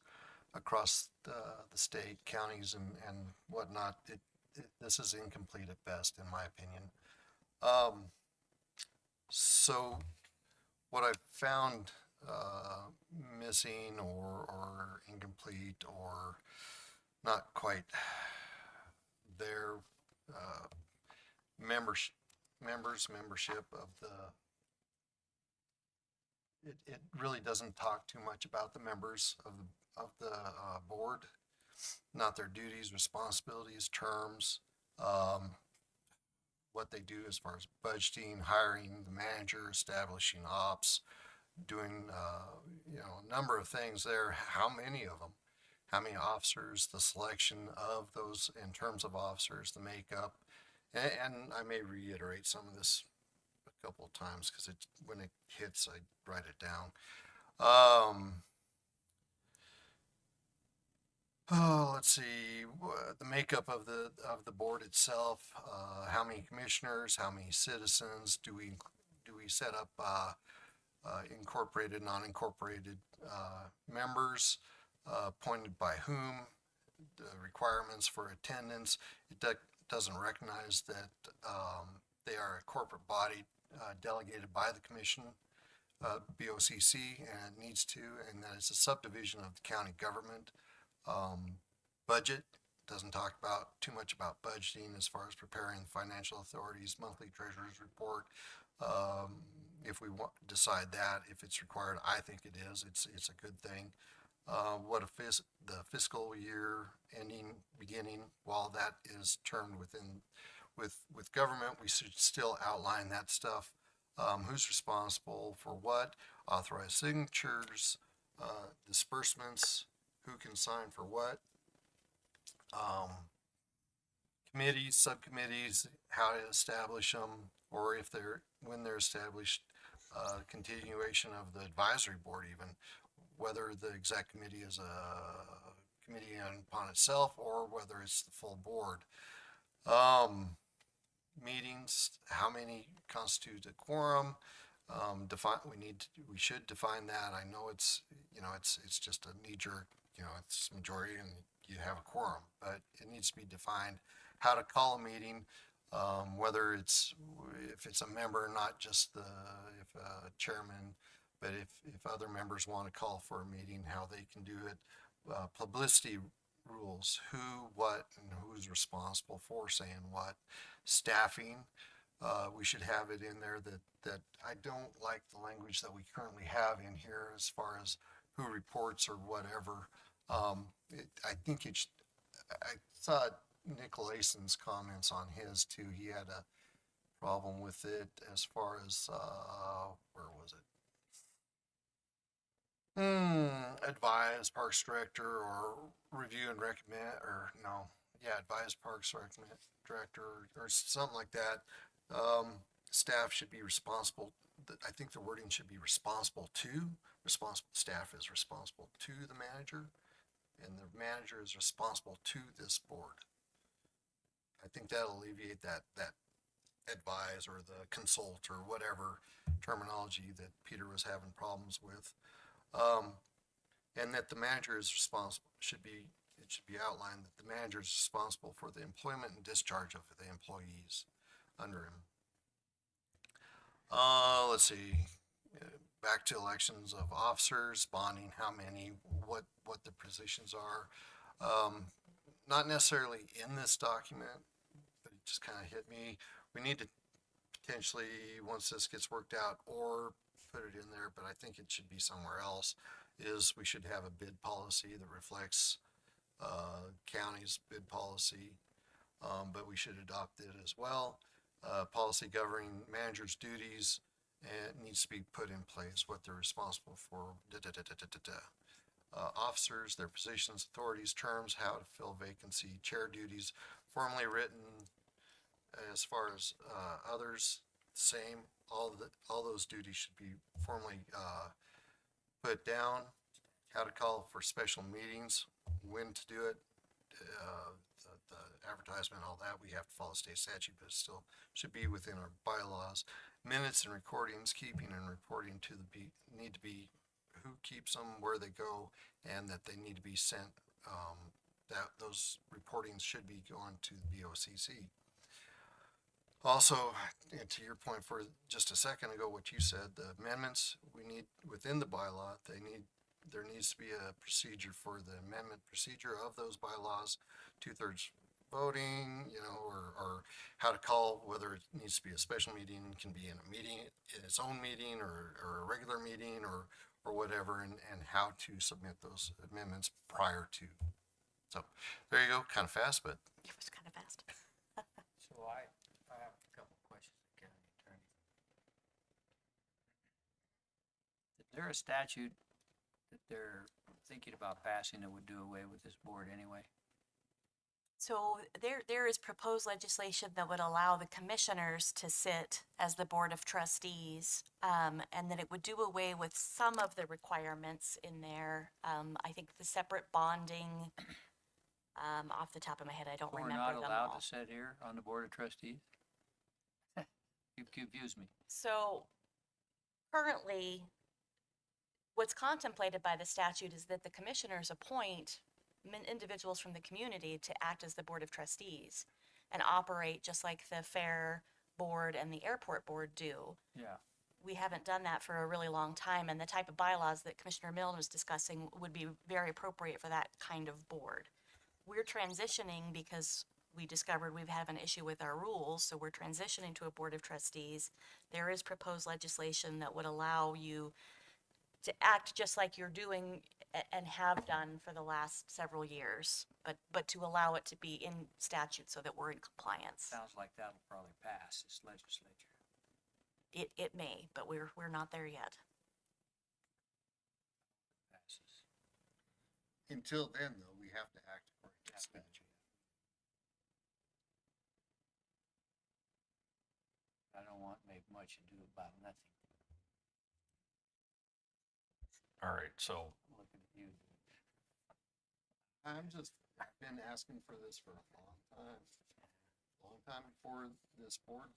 across the state, counties and whatnot. This is incomplete at best, in my opinion. So what I found missing or incomplete or not quite there, membership of it really doesn't talk too much about the members of the board, not their duties, responsibilities, terms, what they do as far as budgeting, hiring the manager, establishing ops, doing, a number of things there. How many of them? How many officers, the selection of those in terms of officers, the makeup. And I may reiterate some of this a couple of times because when it hits, I write it down. Let's see, the makeup of the board itself, how many commissioners, how many citizens, do we set up, incorporated, non-incorporated, members, appointed by whom, the requirements for attendance. It doesn't recognize that, they are a corporate body, delegated by the commission, BOCC, and it needs to, and that it's a subdivision of the county government. Budget doesn't talk about too much about budgeting as far as preparing financial authorities monthly treasurer's report. If we decide that, if it's required, I think it is. It's a good thing. What the fiscal year beginning, while that is termed with government, we should still outline that stuff. Who's responsible for what, authorized signatures, disbursements, who can sign for what, committees, subcommittees, how to establish them, or when they're established, continuation of the advisory board even, whether the exec committee is a committee upon itself or whether it's the full board. Meetings, how many constitute a quorum? We should define that. I know it's just a knee jerk, it's majority and you have a quorum, but it needs to be defined how to call a meeting, whether if it's a member, not just if a chairman, but if other members want to call for a meeting, how they can do it. Publicity rules, who, what, and who's responsible for saying what. Staffing, we should have it in there that I don't like the language that we currently have in here as far as who reports or whatever. I think I saw Nick Lason's comments on his too. He had a problem with it as far as, where was it? Advise Parks Director or review and recommend, or no, yeah, advise Parks Director or something like that. Staff should be responsible. I think the wording should be responsible to, staff is responsible to the manager, and the manager is responsible to this board. I think that'll alleviate that advise or the consult or whatever terminology that Peter was having problems with. And that the manager is responsible, it should be outlined that the manager is responsible for the employment and discharge of the employees under him. Let's see, back to elections of officers, bonding, how many, what the positions are. Not necessarily in this document, but it just kind of hit me. We need to potentially, once this gets worked out, or put it in there, but I think it should be somewhere else, is we should have a bid policy that reflects, county's bid policy. But we should adopt it as well. Policy governing managers' duties, and it needs to be put in place, what they're responsible for, officers, their positions, authorities, terms, how to fill vacancy, chair duties, formally written. As far as, others, same, all those duties should be formally, put down. How to call for special meetings, when to do it, the advertisement, all that, we have to follow state statute, but it still should be within our bylaws. Minutes and recordings, keeping and reporting to need to be, who keeps them, where they go, and that they need to be sent, that those reportings should be going to the BOCC. Also, and to your point for just a second ago, what you said, the amendments, we need, within the bylaw, there needs to be a procedure for the amendment procedure of those bylaws, 2/3 voting, or how to call, whether it needs to be a special meeting, can be in a meeting, in its own meeting, or a regular meeting, or whatever, and how to submit those amendments prior to. So, there you go, kind of fast, but It was kind of fast. So I have a couple of questions, County Attorney. Is there a statute that they're thinking about passing that would do away with this board anyway? So there is proposed legislation that would allow the commissioners to sit as the Board of Trustees, and that it would do away with some of the requirements in there. I think the separate bonding, off the top of my head, I don't We're remember not them allowed all. to sit here on the Board of Trustees? You confused me. So currently, what's contemplated by the statute is that the commissioners appoint individuals from the community to act as the Board of Trustees and operate just like the Fair Board and the Airport Board do. Yeah. We haven't done that for a really long time, and the type of bylaws that Commissioner Milne was discussing would be very appropriate for that kind of board. We're transitioning because we discovered we have an issue with our rules, so we're transitioning to a Board of Trustees. There is proposed legislation that would allow you to act just like you're doing and have done for the last several years, but to allow it to be in statute so that we're in compliance. Sounds like that'll probably pass this legislature. It may, but we're not there yet. Passes. until then, though, we have to act according to statute. I don't want to make much ado about nothing. All right, so Looking at you. I've been asking for this for a long time before this board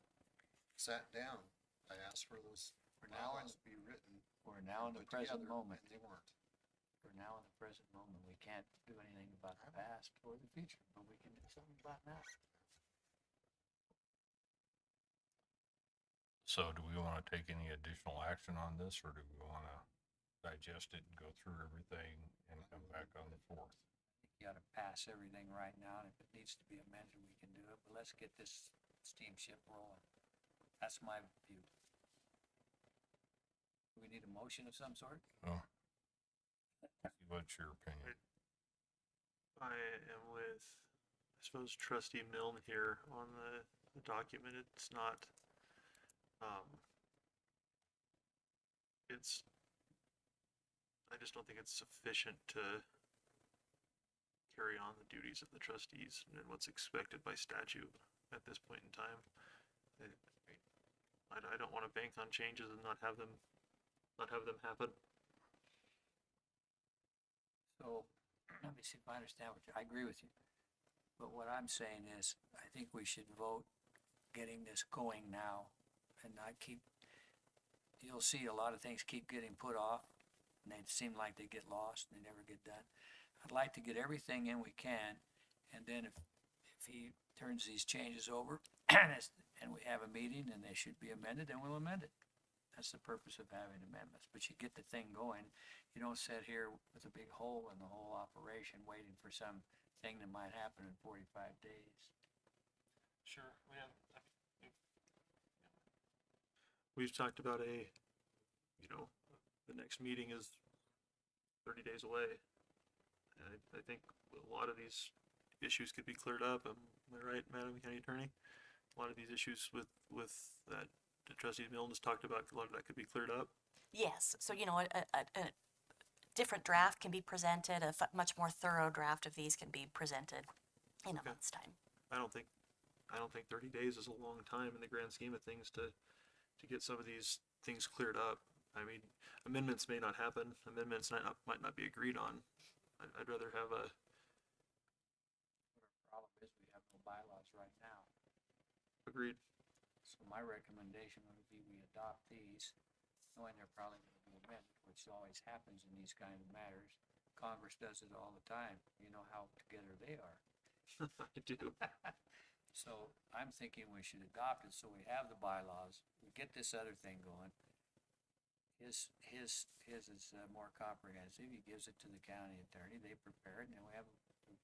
sat down. I asked for those bylaws to be written. We're now in the put present together, moment. and they weren't. For now, in the present moment, we can't do anything about the past or the future, but we can do something about now. So do we want to take any additional action on this, or do we want to digest it and go through everything and come back on the 4th? You gotta pass everything right now, and if it needs to be amended, we can do it, but let's get this steamship rolling. That's my view. Do we need a motion of some sort? Oh. What's your opinion? I am with, I suppose, Trustee Milne here on the document. It's not, I just don't think it's sufficient to carry on the duties of the trustees and what's expected by statute at this point in time. I don't want to bank on changes and not have them happen. So, let me see if I understand I agree with you. But what I'm saying is, I think we should vote getting this going now and not you'll see a lot of things keep getting put off, and they seem like they get lost and they never get done. I'd like to get everything in we can, and then if he turns these changes over and we have a meeting and they should be amended, then we'll amend it. That's the purpose of having amendments, but you get the thing going. You don't sit here with a big hole in the whole operation waiting for some thing that might happen in 45 days. Sure, we've talked about the next meeting is 30 days away. I think a lot of these issues could be cleared up. Am I right, Madam County Attorney? A lot of these issues with that Trustee Milne has talked about, a lot of that could be cleared up. Yes, so a different draft can be presented, much more thorough draft of these can be presented in a Okay. month's time. I don't think 30 days is a long time in the grand scheme of things to get some of these things cleared up. I mean, amendments may not happen. Amendments might not be agreed on. I'd rather have a. The problem is we have no bylaws right now. Agreed. So my recommendation would be we adopt these, knowing they're probably going to be amended, which always happens in these kind of matters. Congress does it all the time. You know how together they are. I do. So I'm thinking we should adopt it so we have the bylaws, we get this other thing going. His is more comprehensive. He gives it to the county attorney, they prepare it, and then we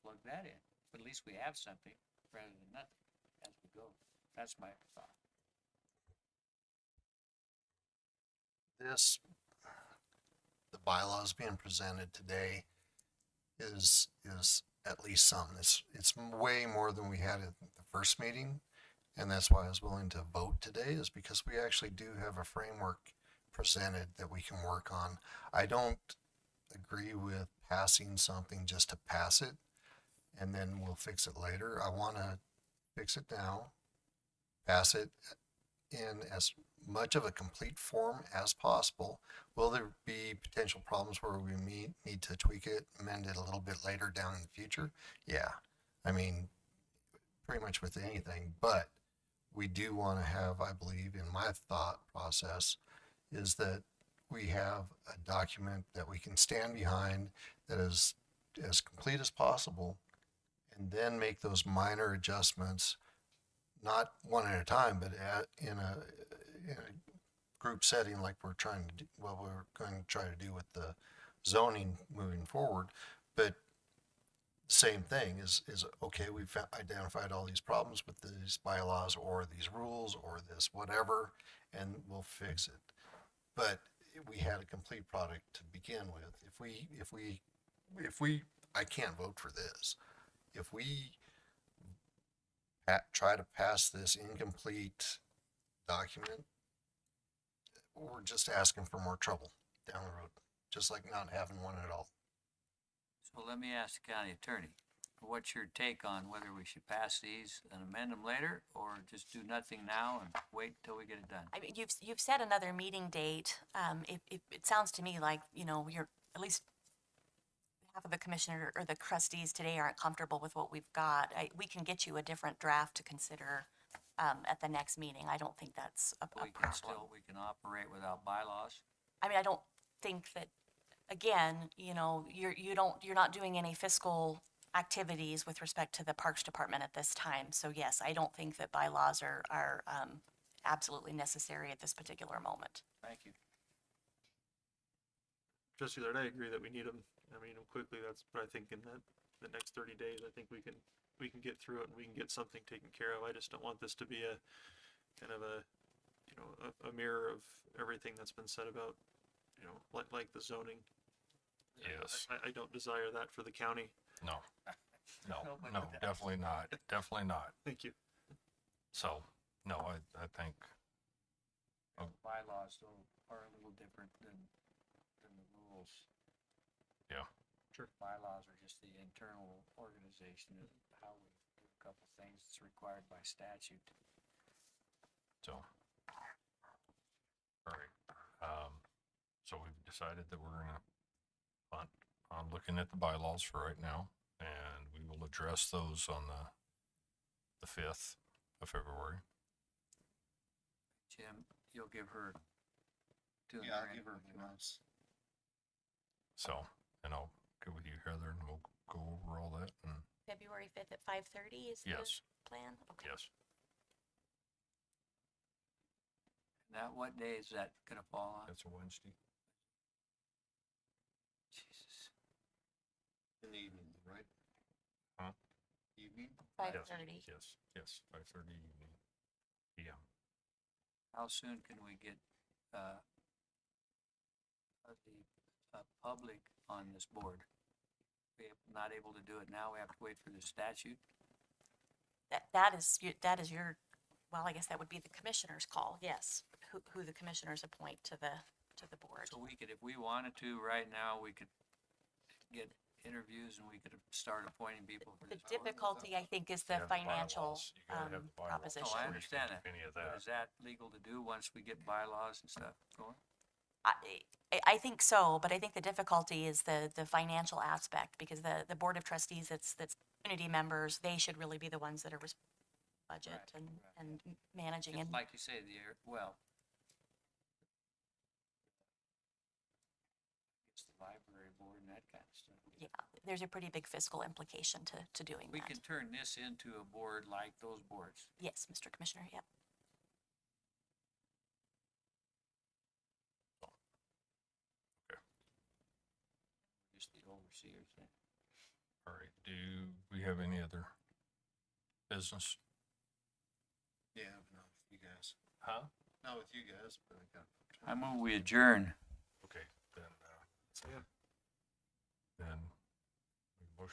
plug that in. But at least we have something rather than nothing as we go. That's my thought. The bylaws being presented today is at least something. It's way more than we had at the first meeting. And that's why I was willing to vote today, is because we actually do have a framework presented that we can work on. I don't agree with passing something just to pass it and then we'll fix it later. I want to fix it now, pass it in as much of a complete form as possible. Will there be potential problems where we need to tweak it, amend it a little bit later down in the future? Yeah. I mean, pretty much with anything, but we do want to have, I believe, in my thought process, is that we have a document that we can stand behind that is as complete as possible, and then make those minor adjustments, not one at a time, but in a group setting like we're trying to do, well, we're going to try to do with the zoning moving forward. But the same thing is okay, we've identified all these problems with these bylaws or these rules or this whatever, and we'll fix it. But we had a complete product to begin with. If we I can't vote for this. If we try to pass this incomplete document, we're just asking for more trouble down the road, just like not having one at all. So let me ask the county attorney, what's your take on whether we should pass these and amend them later, or just do nothing now and wait until we get it done? I mean, you've set another meeting date. It sounds to me like, you're, at least half of the commissioner or the trustees today aren't comfortable with what we've got. We can get you a different draft to consider at the next meeting. I don't think that's a problem. We can operate without bylaws. I mean, I don't think that, again, you're not doing any fiscal activities with respect to the Parks Department at this time. So yes, I don't think that bylaws are absolutely necessary at this particular moment. Thank you. Trustee Laird, I agree that we need them. I mean, quickly, that's what I think in the next 30 days, I think we can get through it and we can get something taken care of. I just don't want this to be a kind of a mirror of everything that's been said about, like the zoning. Yes. I don't desire that for the county. No, definitely not. Definitely not. Thank you. So, no, I think, Bylaws though are a little different than the rules. yeah. Sure. Bylaws are just the internal organization of how we do a couple things that's required by statute. So, all right. So we've decided that we're gonna punt on looking at the bylaws for right now, and we will address those on the 5th of February. Jim, you'll give her two. Yeah, I'll give her a few months. So, and I'll get with you, Heather, and we'll go over all that. And February 5th at 5:30 is the Yes, plan? Okay. yes. Now, what day is that gonna fall on? That's a Wednesday. Jesus. In the evening, right? Huh? Evening? 5:30. Yes, yes, 5:30 evening, PM. How soon can we get, the public on this board? We not able to do it now, we have to wait for the statute? That is your, well, I guess that would be the commissioner's call, yes. Who the commissioners appoint to the board. So we could, if we wanted to, right now, we could get interviews and we could start appointing people for The this. difficulty, I think, is You the have financial bylaws. You gotta have the bylaws proposition. No, I before you can understand do that. Any of But that. is that legal to do once we get bylaws and stuff going? I think so, but I think the difficulty is the financial aspect, because the Board of Trustees, that's community members, they should really be the ones that are budget Right, and managing. Just And like you say, well, it's the library board and that kind of stuff. yeah, there's a pretty big fiscal implication to doing We that. can turn this into a board like those boards. Yes, Mr. Commissioner, yep. Just the overseers then. All right, do we have any other business? Yeah, but not with you guys. Huh? Not with you guys, but I got. I move we adjourn. Okay, then, Yeah.